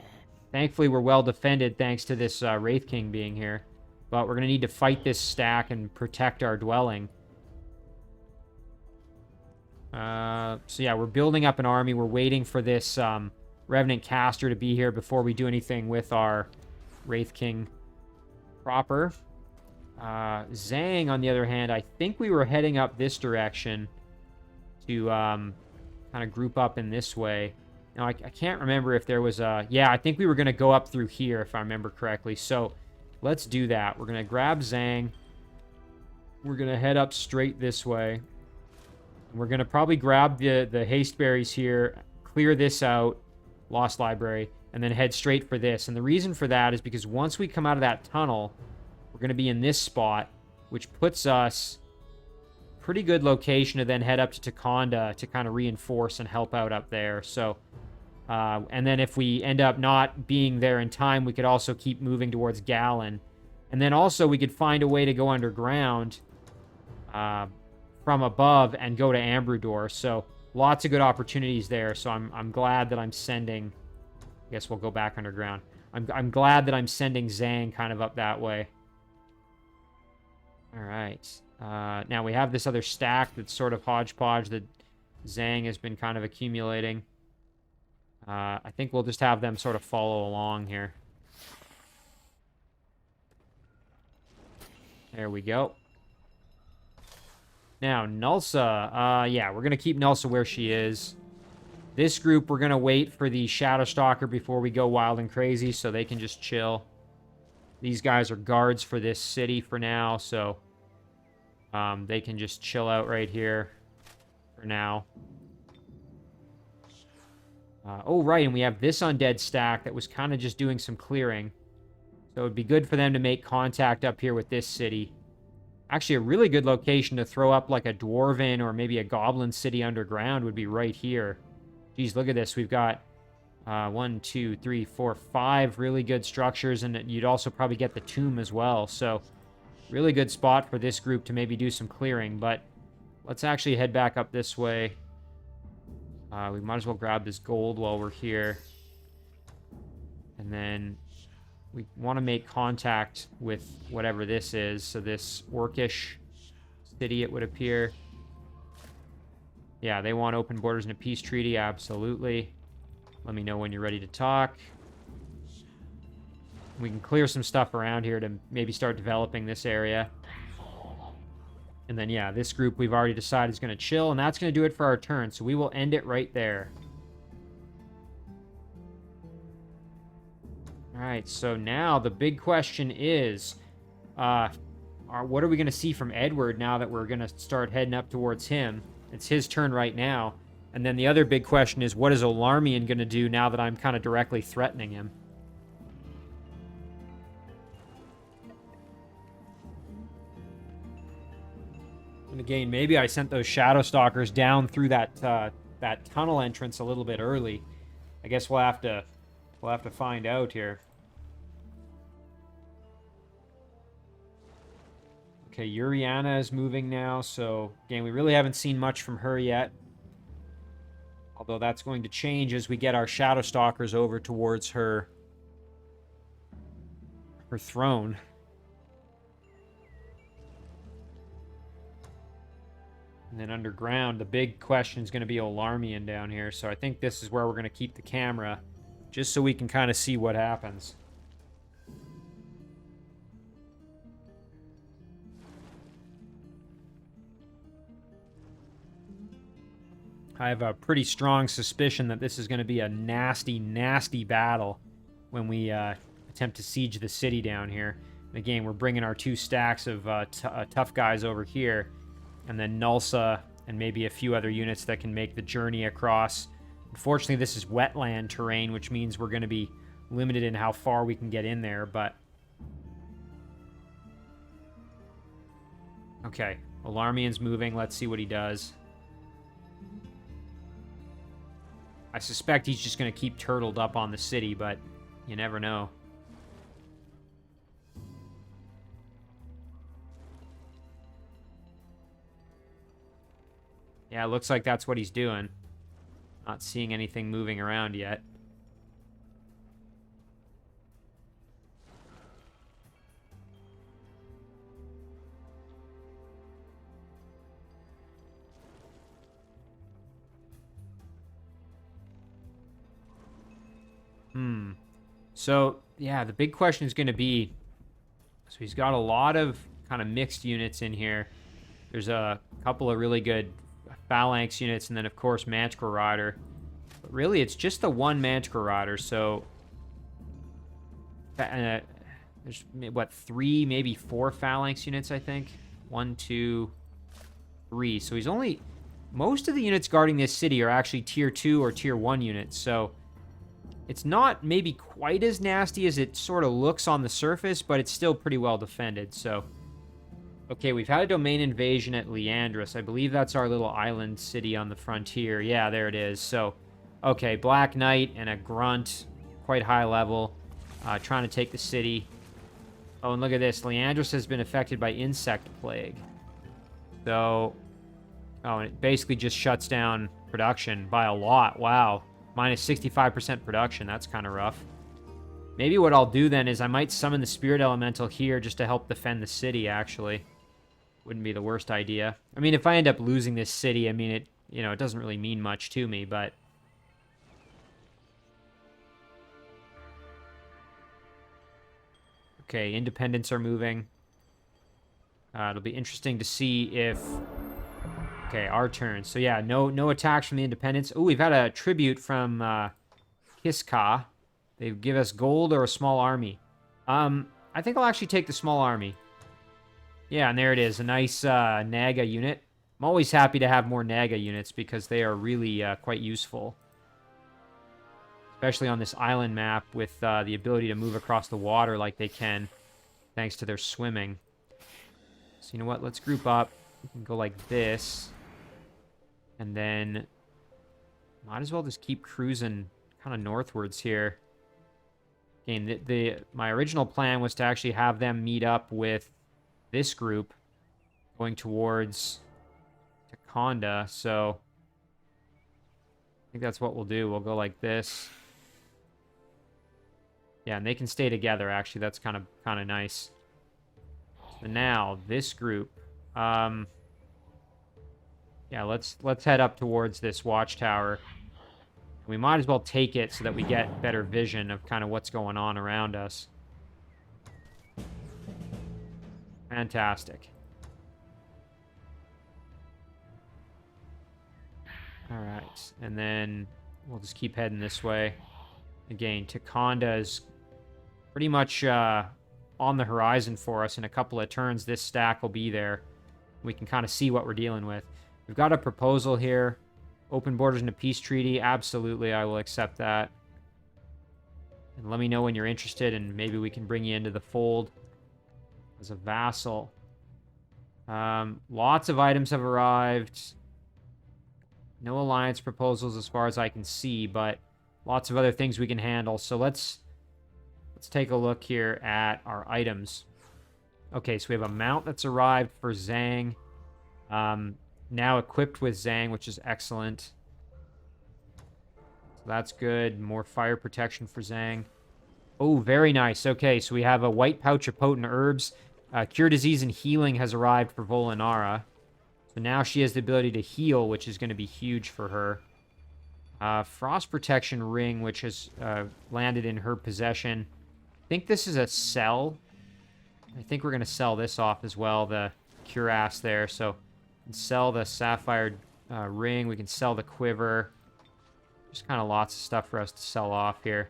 thankfully we're well defended thanks to this Wraith King being here. But we're going to need to fight this stack and protect our dwelling. So yeah, we're building up an army. We're waiting for this Revenant Caster to be here before we do anything with our Wraith King proper. Zhang, on the other hand, I think we were heading up this direction to kind of group up in this way. Now, I can't remember if there was a... Yeah, I think we were going to go up through here, if I remember correctly. So, let's do that. We're going to grab Zhang. We're going to head up straight this way. We're going to probably grab the haste berries here, clear this out, Lost Library, and then head straight for this. And the reason for that is because once we come out of that tunnel, we're going to be in this spot, which puts us pretty good location to then head up to Takonda to kind of reinforce and help out up there. So, and then if we end up not being there in time, we could also keep moving towards Gallon. And then also we could find a way to go underground from above and go to Ambrudor. So lots of good opportunities there. So I'm glad that I'm sending... I guess we'll go back underground. I'm glad that I'm sending Zhang kind of up that way. All right. Now we have this other stack that's sort of hodgepodge that Zhang has been kind of accumulating. I think we'll just have them sort of follow along here. There we go. Now, Gnulsa. Yeah, we're going to keep Gnulsa where she is. This group, we're going to wait for the Shadow Stalker before we go wild and crazy, so they can just chill. These guys are guards for this city for now, so they can just chill out right here for now. Oh, right, and we have this undead stack that was kind of just doing some clearing. So it would be good for them to make contact up here with this city. Actually, a really good location to throw up like a Dwarven or maybe a Goblin city underground would be right here. Geez, look at this. We've got 1, 2, 3, 4, 5 really good structures, and you'd also probably get the tomb as well. So really good spot for this group to maybe do some clearing. But let's actually head back up this way. We might as well grab this gold while we're here. And then we want to make contact with whatever this is. So this Orcish city, it would appear. Yeah, they want open borders and a peace treaty. Absolutely. Let me know when you're ready to talk. We can clear some stuff around here to maybe start developing this area. And then, yeah, this group we've already decided is going to chill, and that's going to do it for our turn. So we will end it right there. All right, so now the big question is, what are we going to see from Edward now that we're going to start heading up towards him? It's his turn right now. And then the other big question is, what is Olarmian going to do now that I'm kind of directly threatening him? And again, maybe I sent those Shadow Stalkers down through that that tunnel entrance a little bit early. I guess we'll have to find out here. Okay, Uriana is moving now, so again, we really haven't seen much from her yet. Although that's going to change as we get our Shadow Stalkers over towards her throne. And then underground, the big question is going to be Olarmian down here. So I think this is where we're going to keep the camera, just so we can kind of see what happens. I have a pretty strong suspicion that this is going to be a nasty, nasty battle when we attempt to siege the city down here. And again, we're bringing our 2 stacks of tough guys over here, and then Gnulsa and maybe a few other units that can make the journey across. Unfortunately, this is wetland terrain, which means we're going to be limited in how far we can get in there, but... Okay, Olarmian's moving. Let's see what he does. I suspect he's just going to keep turtled up on the city, but you never know. Yeah, it looks like that's what he's doing. Not seeing anything moving around yet. So, yeah, the big question is going to be... So he's got a lot of kind of mixed units in here. There's a couple of really good Phalanx units, and then, of course, Manticore Rider. But really, it's just the one Manticore Rider, so... there's, what, 3, maybe 4 Phalanx units, I think? 1, 2, 3. So he's only... Most of the units guarding this city are actually Tier 2 or Tier 1 units, so... It's not maybe quite as nasty as it sort of looks on the surface, but it's still pretty well defended, so... Okay, we've had a domain invasion at Leandris. I believe that's our little island city on the frontier. Yeah, there it is. So, okay, Black Knight and a Grunt, quite high level, trying to take the city. Oh, and look at this. Leandris has been affected by Insect Plague. So, oh, and it basically just shuts down production by a lot. Wow. Minus 65% production. That's kind of rough. Maybe what I'll do then is I might summon the Spirit Elemental here just to help defend the city, actually. Wouldn't be the worst idea. I mean, if I end up losing this city, I mean, it doesn't really mean much to me, but... Okay, independents are moving. It'll be interesting to see if... Okay, our turn. So yeah, no attacks from the independents. Oh, we've had a tribute from Kiska. They give us gold or a small army. I think I'll actually take the small army. Yeah, and there it is, a nice Naga unit. I'm always happy to have more Naga units because they are really quite useful. Especially on this island map with the ability to move across the water like they can, thanks to their swimming. So you know what, let's group up. We can go like this. And then might as well just keep cruising kind of northwards here. Again, my original plan was to actually have them meet up with this group going towards Takonda, so I think that's what we'll do. We'll go like this. Yeah, and they can stay together, actually. That's kind of nice. So now, this group. Yeah, let's head up towards this watchtower. We might as well take it so that we get better vision of kind of what's going on around us. Fantastic. Alright, and then we'll just keep heading this way. Again, Takonda is pretty much on the horizon for us. In a couple of turns, this stack will be there. We can kind of see what we're dealing with. We've got a proposal here. Open borders and a peace treaty. Absolutely, I will accept that. And let me know when you're interested, and maybe we can bring you into the fold as a vassal. Lots of items have arrived. No alliance proposals as far as I can see, but lots of other things we can handle. So let's take a look here at our items. Okay, so we have a mount that's arrived for Zhang. Now equipped with Zhang, which is excellent. So that's good. More fire protection for Zhang. Oh, very nice. Okay, so we have a white pouch of potent herbs. Cure disease and healing has arrived for Volinara. So now she has the ability to heal, which is going to be huge for her. Frost protection ring, which has landed in her possession. I think this is a sell. I think we're going to sell this off as well, the cuirass there. So we can sell the sapphire ring. We can sell the quiver. Just kind of lots of stuff for us to sell off here.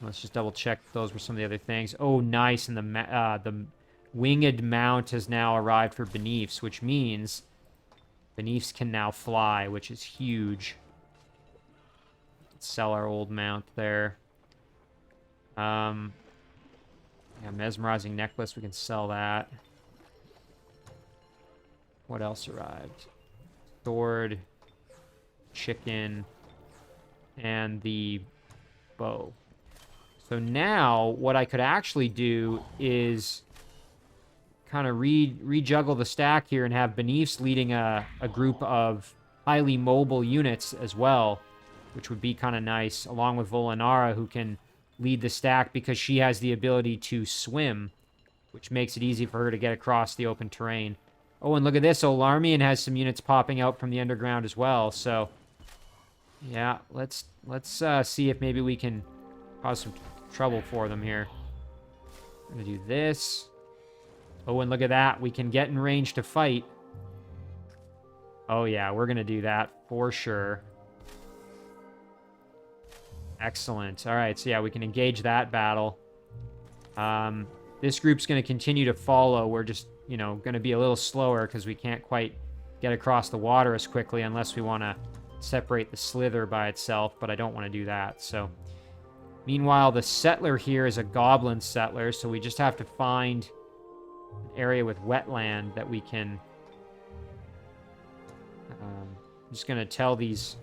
Let's just double check if those were some of the other things. Oh, nice. And the winged mount has now arrived for Beneaths, which means Beneaths can now fly, which is huge. Let's sell our old mount there. Yeah, mesmerizing necklace. We can sell that. What else arrived? Sword, chicken, and the bow. So now what I could actually do is kind of rejuggle the stack here and have Beneaths leading a group of highly mobile units as well, which would be kind of nice, along with Volinara, who can lead the stack because she has the ability to swim, which makes it easy for her to get across the open terrain. Oh, and look at this. Olarmian has some units popping out from the underground as well. So, yeah, let's see if maybe we can cause some trouble for them here. I'm going to do this. Oh, and look at that. We can get in range to fight. Oh, yeah, we're going to do that for sure. Excellent. All right, so yeah, we can engage that battle. This group's going to continue to follow. We're just, you know, going to be a little slower because we can't quite get across the water as quickly unless we want to separate the Slither by itself, but I don't want to do that, so... Meanwhile, the Settler here is a Goblin Settler, so we just have to find an area with wetland that we can... I'm just going to tell these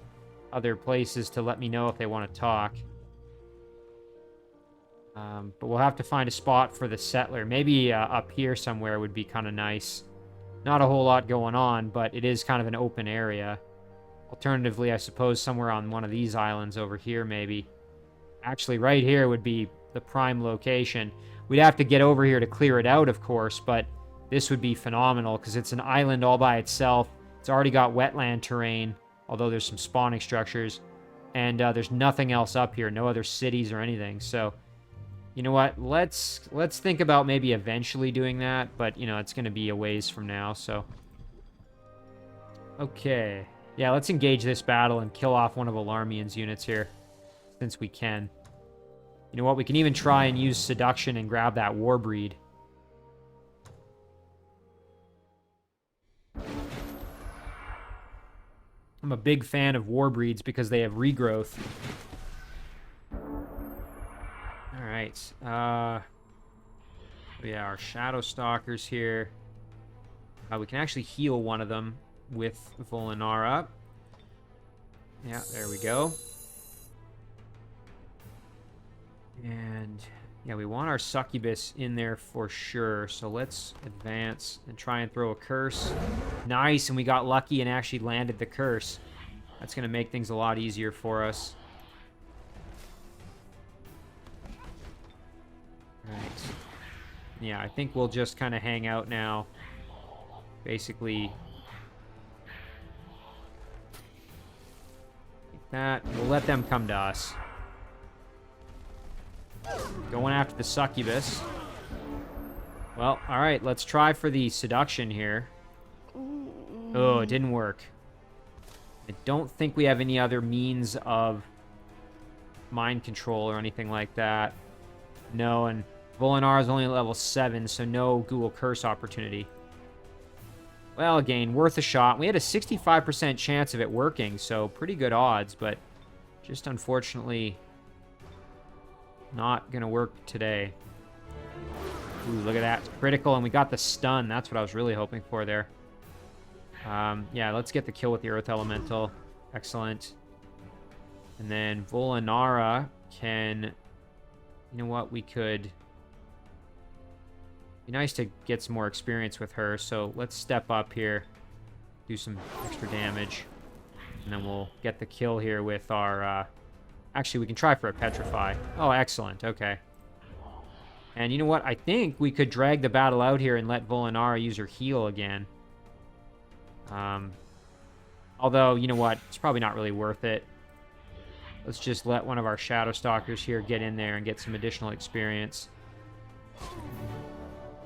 other places to let me know if they want to talk. But we'll have to find a spot for the Settler. Maybe up here somewhere would be kind of nice. Not a whole lot going on, but it is kind of an open area. Alternatively, I suppose somewhere on one of these islands over here, maybe. Actually, right here would be the prime location. We'd have to get over here to clear it out, of course, but this would be phenomenal because it's an island all by itself. It's already got wetland terrain, although there's some spawning structures, and there's nothing else up here, no other cities or anything. So, you know what? Let's think about maybe eventually doing that, but you know, it's going to be a ways from now. So, okay, yeah, let's engage this battle and kill off one of Alarmian's units here. Since we can. You know what? We can even try and use Seduction and grab that Warbreed. I'm a big fan of Warbreeds because they have regrowth. Alright. Yeah, our Shadow Stalkers here. We can actually heal one of them with Volinara. Yeah, there we go. And, yeah, we want our Succubus in there for sure. So let's advance and try and throw a curse. Nice, and we got lucky and actually landed the curse. That's going to make things a lot easier for us. Right. Yeah, I think we'll just kind of hang out now. Basically, like that. We'll let them come to us. Going after the Succubus. Well, alright, let's try for the Seduction here. Oh, it didn't work. I don't think we have any other means of mind control or anything like that. No, and Volinar is only level 7, so no Ghoul Curse opportunity. Well, again, worth a shot. We had a 65% chance of it working, so pretty good odds, but just unfortunately... not gonna work today. Ooh, look at that. It's critical, and we got the stun. That's what I was really hoping for there. Yeah, let's get the kill with the Earth Elemental. Excellent. And then Volinara can... You know what? We could... Be nice to get some more experience with her, so let's step up here, do some extra damage, and then we'll get the kill here with our, actually, we can try for a Petrify. Oh, excellent, okay. And you know what? I think we could drag the battle out here and let Volinara use her heal again. Although, you know what? It's probably not really worth it. Let's just let one of our Shadow Stalkers here get in there and get some additional experience.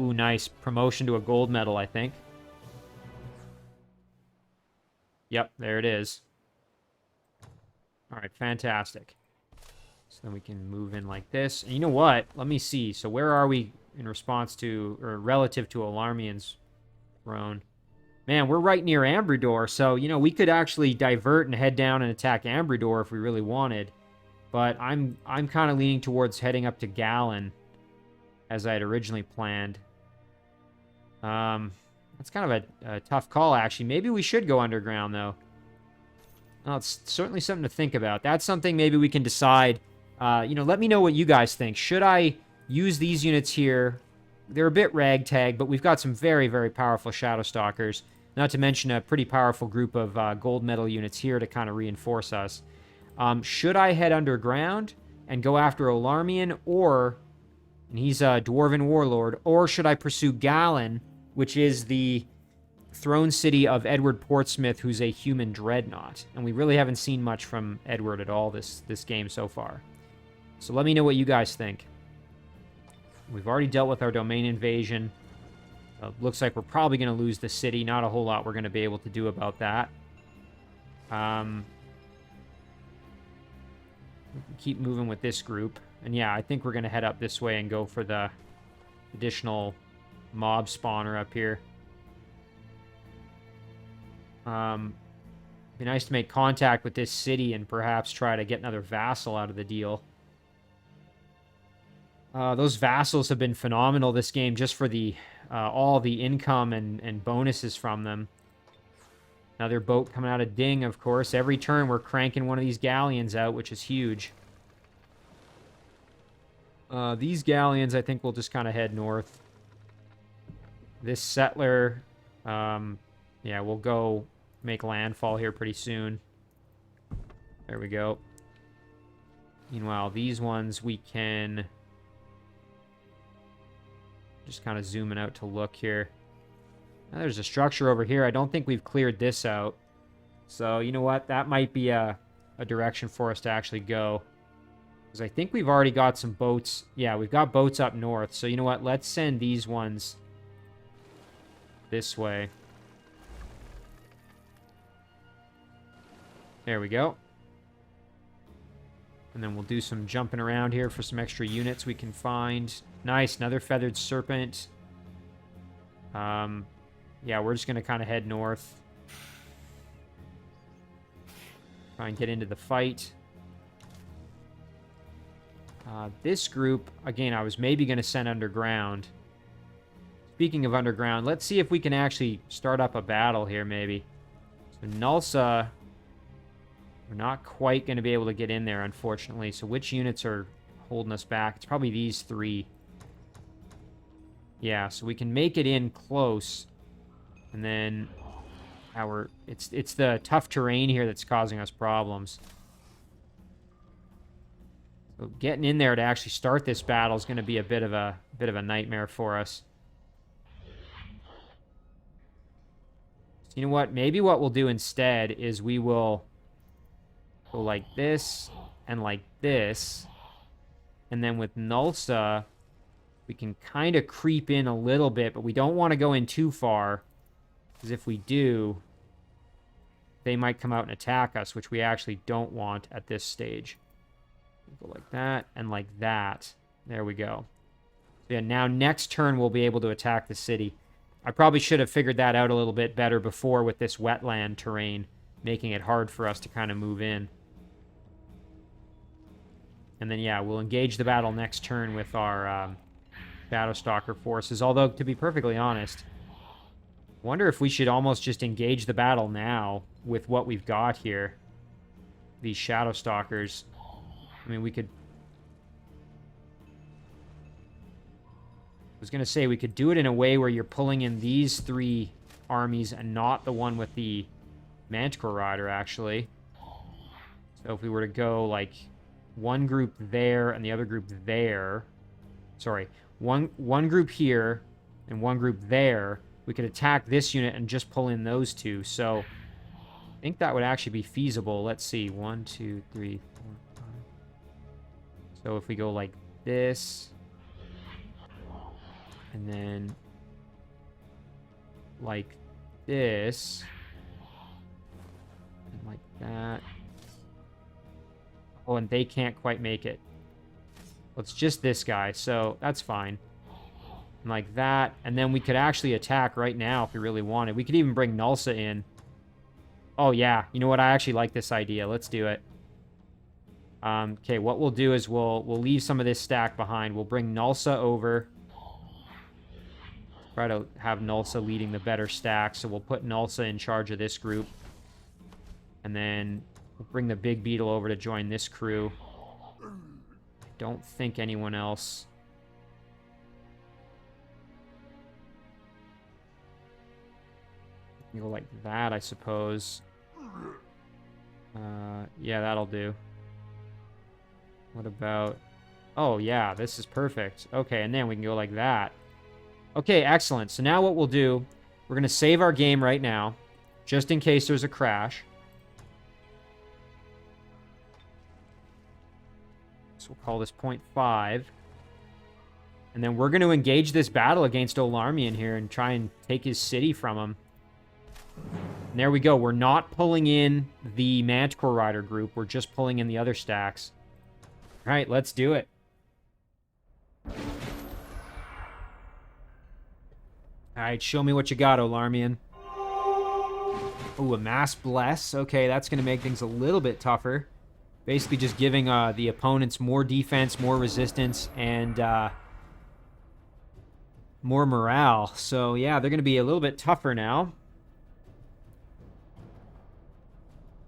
Ooh, nice. Promotion to a gold medal, I think. Yep, there it is. All right, fantastic. So then we can move in like this. And you know what? Let me see. So where are we in response to, or relative to Alarmian's throne? Man, we're right near Ambridor, so, you know, we could actually divert and head down and attack Ambridor if we really wanted. But I'm kind of leaning towards heading up to Gallon, as I had originally planned. That's kind of a tough call, actually. Maybe we should go underground, though. Well, it's certainly something to think about. That's something maybe we can decide. You know, let me know what you guys think. Should I use these units here? They're a bit ragtag, but we've got some very, very powerful Shadow Stalkers. Not to mention a pretty powerful group of gold medal units here to kind of reinforce us. Should I head underground and go after Alarmian, or... and he's a Dwarven Warlord, or should I pursue Gallon, which is the throne city of Edward Portsmouth, who's a human dreadnought? And we really haven't seen much from Edward at all this game so far. So let me know what you guys think. We've already dealt with our domain invasion. Looks like we're probably going to lose the city. Not a whole lot we're going to be able to do about that. Keep moving with this group. And yeah, I think we're going to head up this way and go for the additional mob spawner up here. Be nice to make contact with this city and perhaps try to get another vassal out of the deal. Those vassals have been phenomenal this game just for the all the income and bonuses from them. Another boat coming out of Ding, of course. Every turn we're cranking one of these galleons out, which is huge. These galleons, I think, will just kind of head north. This settler, yeah, we'll go make landfall here pretty soon. There we go. Meanwhile, these ones we can... just kind of zooming out to look here. Now, there's a structure over here. I don't think we've cleared this out. So, you know what? That might be a direction for us to actually go. Because I think we've already got some boats. Yeah, we've got boats up north. So, you know what? Let's send these ones this way. There we go. And then we'll do some jumping around here for some extra units we can find. Nice, another Feathered Serpent. Yeah, we're just going to kind of head north. Try and get into the fight. This group, again, I was maybe going to send underground. Speaking of underground, let's see if we can actually start up a battle here, maybe. So Gnulsa, we're not quite going to be able to get in there, unfortunately. So which units are holding us back? It's probably these three. Yeah, so we can make it in close. And then it's the tough terrain here that's causing us problems. So getting in there to actually start this battle is going to be a bit of a nightmare for us. So you know what? Maybe what we'll do instead is we will go like this and like this. And then with Gnulsa, we can kind of creep in a little bit, but we don't want to go in too far. Because if we do, they might come out and attack us, which we actually don't want at this stage. Go like that and like that. There we go. So yeah, now next turn we'll be able to attack the city. I probably should have figured that out a little bit better before with this wetland terrain, making it hard for us to kind of move in. And then, yeah, we'll engage the battle next turn with our Shadow Stalker forces. Although, to be perfectly honest, wonder if we should almost just engage the battle now with what we've got here. These Shadow Stalkers. I mean, we could... was going to say we could do it in a way where you're pulling in these 3 armies and not the one with the Manticore Rider, actually. So if we were to go, like, one group there and the other group there... Sorry, one group here and one group there, we could attack this unit and just pull in those 2. So I think that would actually be feasible. Let's see. 1, 2, 3, 4, 5. So if we go like this... And then, like this, and like that. Oh, and they can't quite make it. Well, it's just this guy, so that's fine. And like that, and then we could actually attack right now if we really wanted. We could even bring Gnulsa in. Oh, yeah. You know what? I actually like this idea. Let's do it. Okay, what we'll do is we'll leave some of this stack behind. We'll bring Gnulsa over. Try to have Gnulsa leading the better stack, so we'll put Gnulsa in charge of this group. And then we'll bring the big beetle over to join this crew. I don't think anyone else... You go like that, I suppose. Yeah, that'll do. What about... Oh, yeah, this is perfect. Okay, and then we can go like that. Okay, excellent. So now what we'll do, we're going to save our game right now, just in case there's a crash. So we'll call this 0.5. And then we're going to engage this battle against Olarmian here and try and take his city from him. And there we go. We're not pulling in the Manticore Rider group. We're just pulling in the other stacks. All right, let's do it. Alright, show me what you got, Olarmian. Ooh, a Mass Bless. Okay, that's going to make things a little bit tougher. Basically just giving the opponents more defense, more resistance, and more morale. So, yeah, they're going to be a little bit tougher now.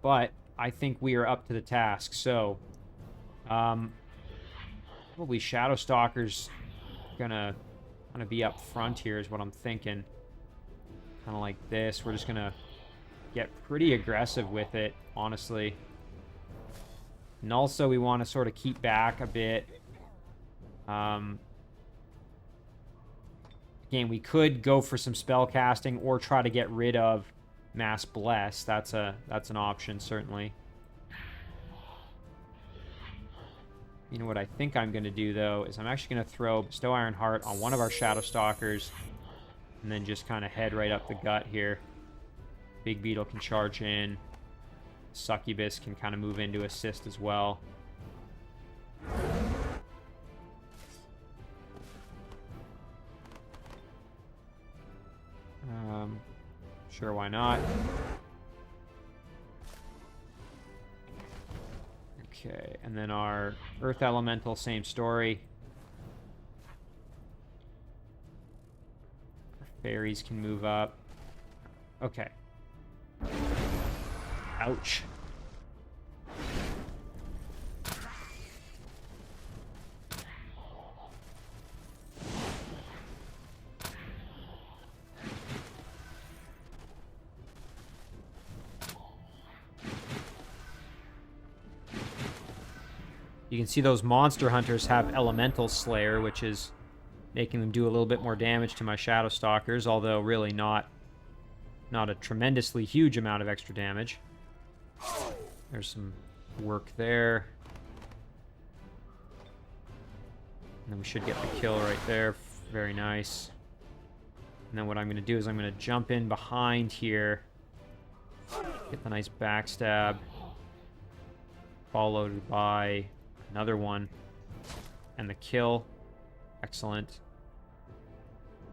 But I think we are up to the task. So, probably Shadow Stalkers gonna be up front here is what I'm thinking. Kind of like this. We're just gonna get pretty aggressive with it, honestly. Gnulsa we want to sort of keep back a bit. Again, we could go for some spell casting or try to get rid of Mass Bless. That's an option, certainly. You know what I think I'm going to do, though, is I'm actually going to throw Bestow Iron Heart on one of our Shadow Stalkers and then just kind of head right up the gut here. Big Beetle can charge in. Succubus can kind of move in to assist as well. Sure, why not? Okay, and then our Earth Elemental, same story. Our fairies can move up. Okay. Ouch. You can see those monster hunters have Elemental Slayer, which is making them do a little bit more damage to my Shadow Stalkers, although really not a tremendously huge amount of extra damage. There's some work there. And then we should get the kill right there. Very nice. And then what I'm going to do is I'm going to jump in behind here. Get the nice backstab. Followed by another one. And the kill. Excellent.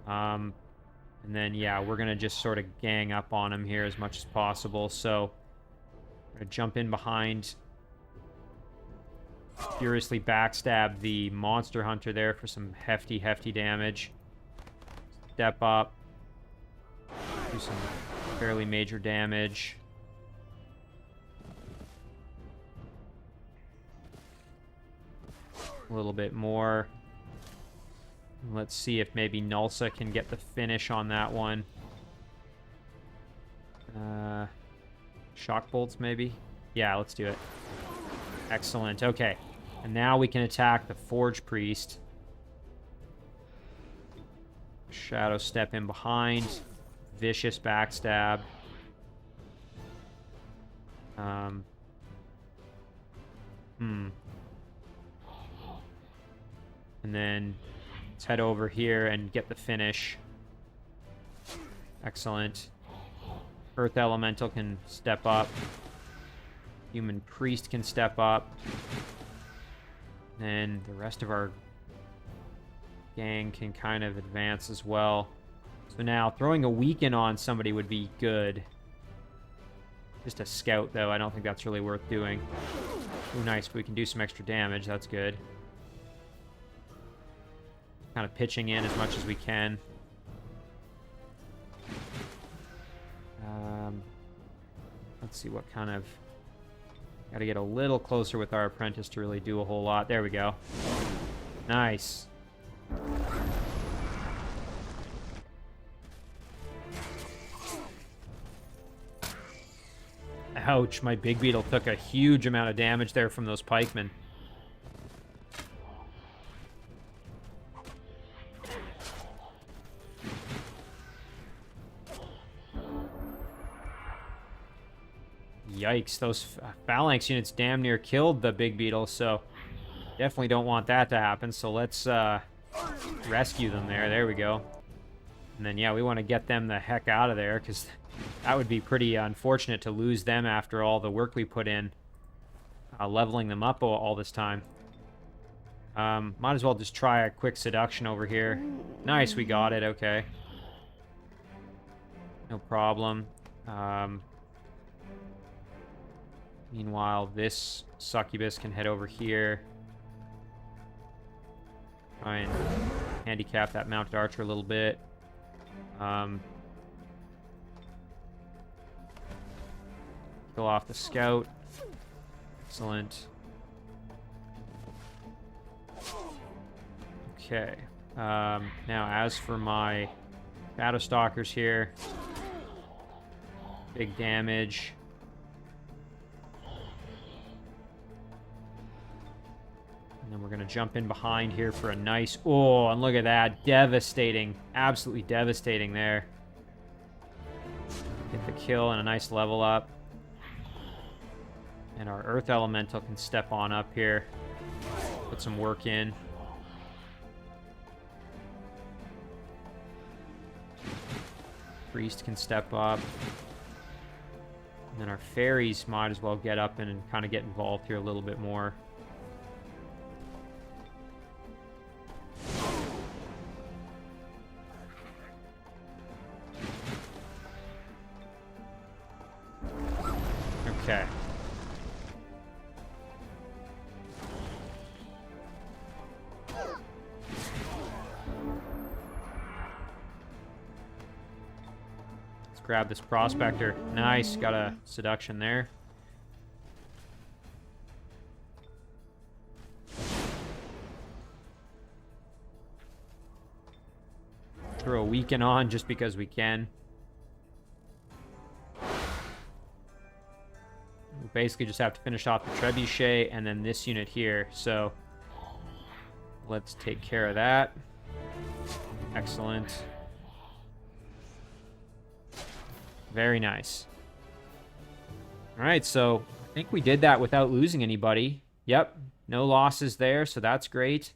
And then, yeah, we're going to just sort of gang up on him here as much as possible. So, I'm going to jump in behind. Furiously backstab the monster hunter there for some hefty, hefty damage. Step up. Do some fairly major damage. A little bit more. Let's see if maybe Gnulsa can get the finish on that one. Shock bolts, maybe? Yeah, let's do it. Excellent. Okay. And now we can attack the Forge Priest. Shadow step in behind. Vicious backstab. And then let's head over here and get the finish. Excellent. Earth Elemental can step up. Human Priest can step up. And the rest of our gang can kind of advance as well. So now, throwing a weaken on somebody would be good. Just a scout, though. I don't think that's really worth doing. Ooh, nice. We can do some extra damage. That's good. Kind of pitching in as much as we can. Let's see what kind of... Got to get a little closer with our apprentice to really do a whole lot. There we go. Nice. Ouch, my big beetle took a huge amount of damage there from those pikemen. Yikes, those phalanx units damn near killed the big beetle, so definitely don't want that to happen. So let's rescue them there. There we go. And then, yeah, we want to get them the heck out of there, because that would be pretty unfortunate to lose them after all the work we put in leveling them up all this time. Might as well just try a quick seduction over here. Nice, we got it. Okay. No problem. Meanwhile, this succubus can head over here. Try and handicap that mounted archer a little bit. Kill off the scout. Excellent. Okay. Now, as for my Shadow Stalkers here, big damage. And then we're going to jump in behind here for a nice... Oh, and look at that. Devastating. Absolutely devastating there. Get the kill and a nice level up. And our Earth Elemental can step on up here. Put some work in. Priest can step up. And then our fairies might as well get up and kind of get involved here a little bit more. Okay. Let's grab this prospector. Nice, got a seduction there. Throw a weaken on just because we can. We basically just have to finish off the trebuchet and then this unit here. So let's take care of that. Excellent. Very nice. All right, so I think we did that without losing anybody. Yep, no losses there, so that's great.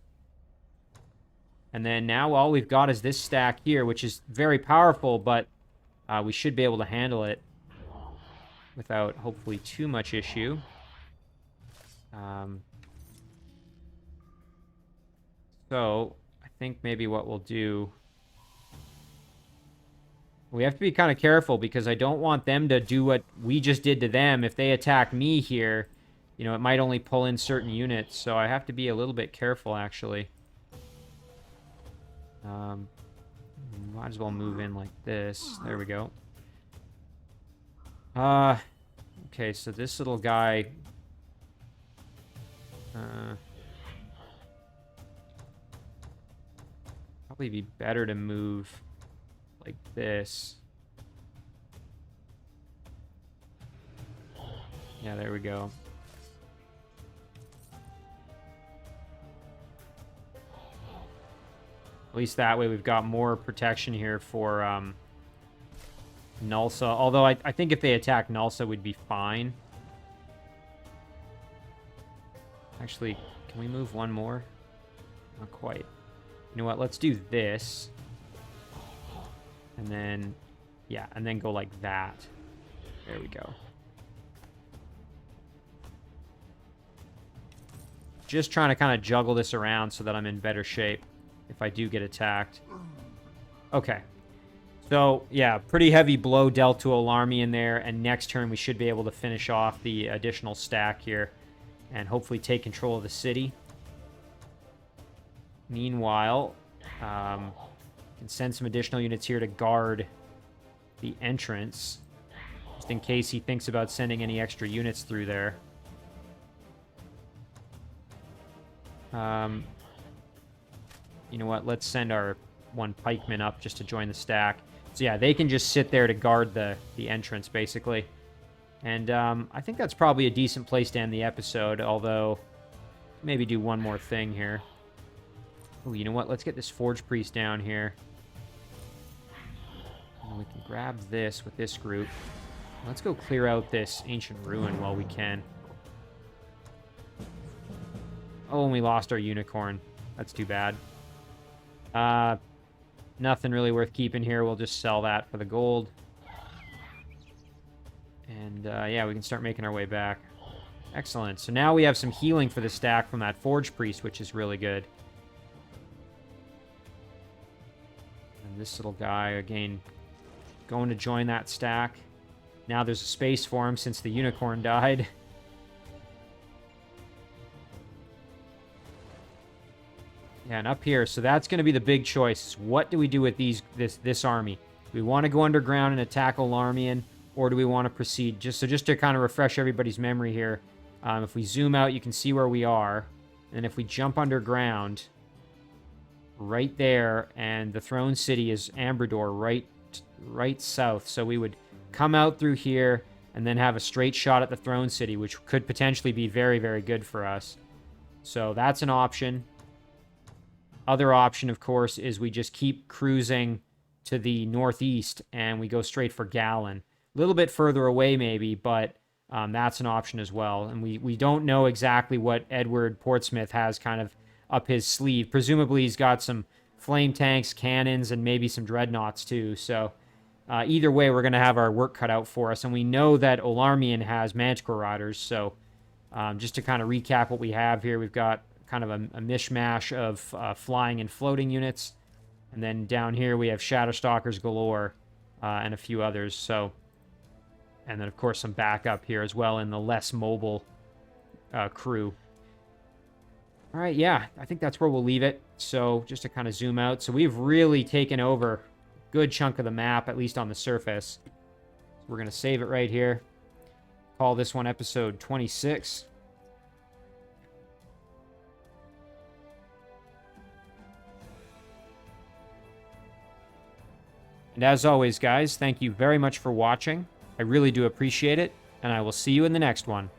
And then now all we've got is this stack here, which is very powerful, but we should be able to handle it without hopefully too much issue. So I think maybe what we'll do... We have to be kind of careful because I don't want them to do what we just did to them. If they attack me here, you know, it might only pull in certain units. So I have to be a little bit careful, actually. Might as well move in like this. There we go. Okay, so this little guy... Probably be better to move like this. Yeah, there we go. At least that way we've got more protection here for Gnulsa. Although I think if they attack Gnulsa, we'd be fine. Actually, can we move one more? Not quite. You know what? Let's do this. And then, yeah, and then go like that. There we go. Just trying to kind of juggle this around so that I'm in better shape if I do get attacked. Okay. So, yeah, pretty heavy blow dealt to Alarmian there, and next turn we should be able to finish off the additional stack here and hopefully take control of the city. Meanwhile, can send some additional units here to guard the entrance, just in case he thinks about sending any extra units through there. You know what? Let's send our one pikeman up just to join the stack. So yeah, they can just sit there to guard the entrance, basically. And I think that's probably a decent place to end the episode, although maybe do one more thing here. Oh, you know what? Let's get this Forge Priest down here. And we can grab this with this group. Let's go clear out this Ancient Ruin while we can. Oh, and we lost our Unicorn. That's too bad. Nothing really worth keeping here. We'll just sell that for the gold. And, yeah, we can start making our way back. Excellent. So now we have some healing for the stack from that Forge Priest, which is really good. And this little guy, again, going to join that stack. Now there's a space for him since the Unicorn died. Yeah, and up here, so that's going to be the big choice. What do we do with this army? Do we want to go underground and attack Alarmian, or do we want to proceed? Just to kind of refresh everybody's memory here, if we zoom out, you can see where we are. And if we jump underground, right there, and the Throne City is Ambrador, right south. So we would come out through here and then have a straight shot at the Throne City, which could potentially be very, very good for us. So that's an option. Other option, of course, is we just keep cruising to the northeast and we go straight for Gallon. A little bit further away maybe, but that's an option as well. And we don't know exactly what Edward Portsmouth has kind of up his sleeve. Presumably he's got some flame tanks, cannons, and maybe some dreadnoughts too. So either way, we're going to have our work cut out for us. And we know that Alarmian has Manticore Riders. So just to kind of recap what we have here, we've got kind of a mishmash of flying and floating units. And then down here we have Shadow Stalkers galore and a few others. So, and then of course some backup here as well in the less mobile crew. All right, yeah, I think that's where we'll leave it. So just to kind of zoom out. So we've really taken over a good chunk of the map, at least on the surface. So we're going to save it right here. Call this one episode 26. And as always, guys, thank you very much for watching. I really do appreciate it, and I will see you in the next one.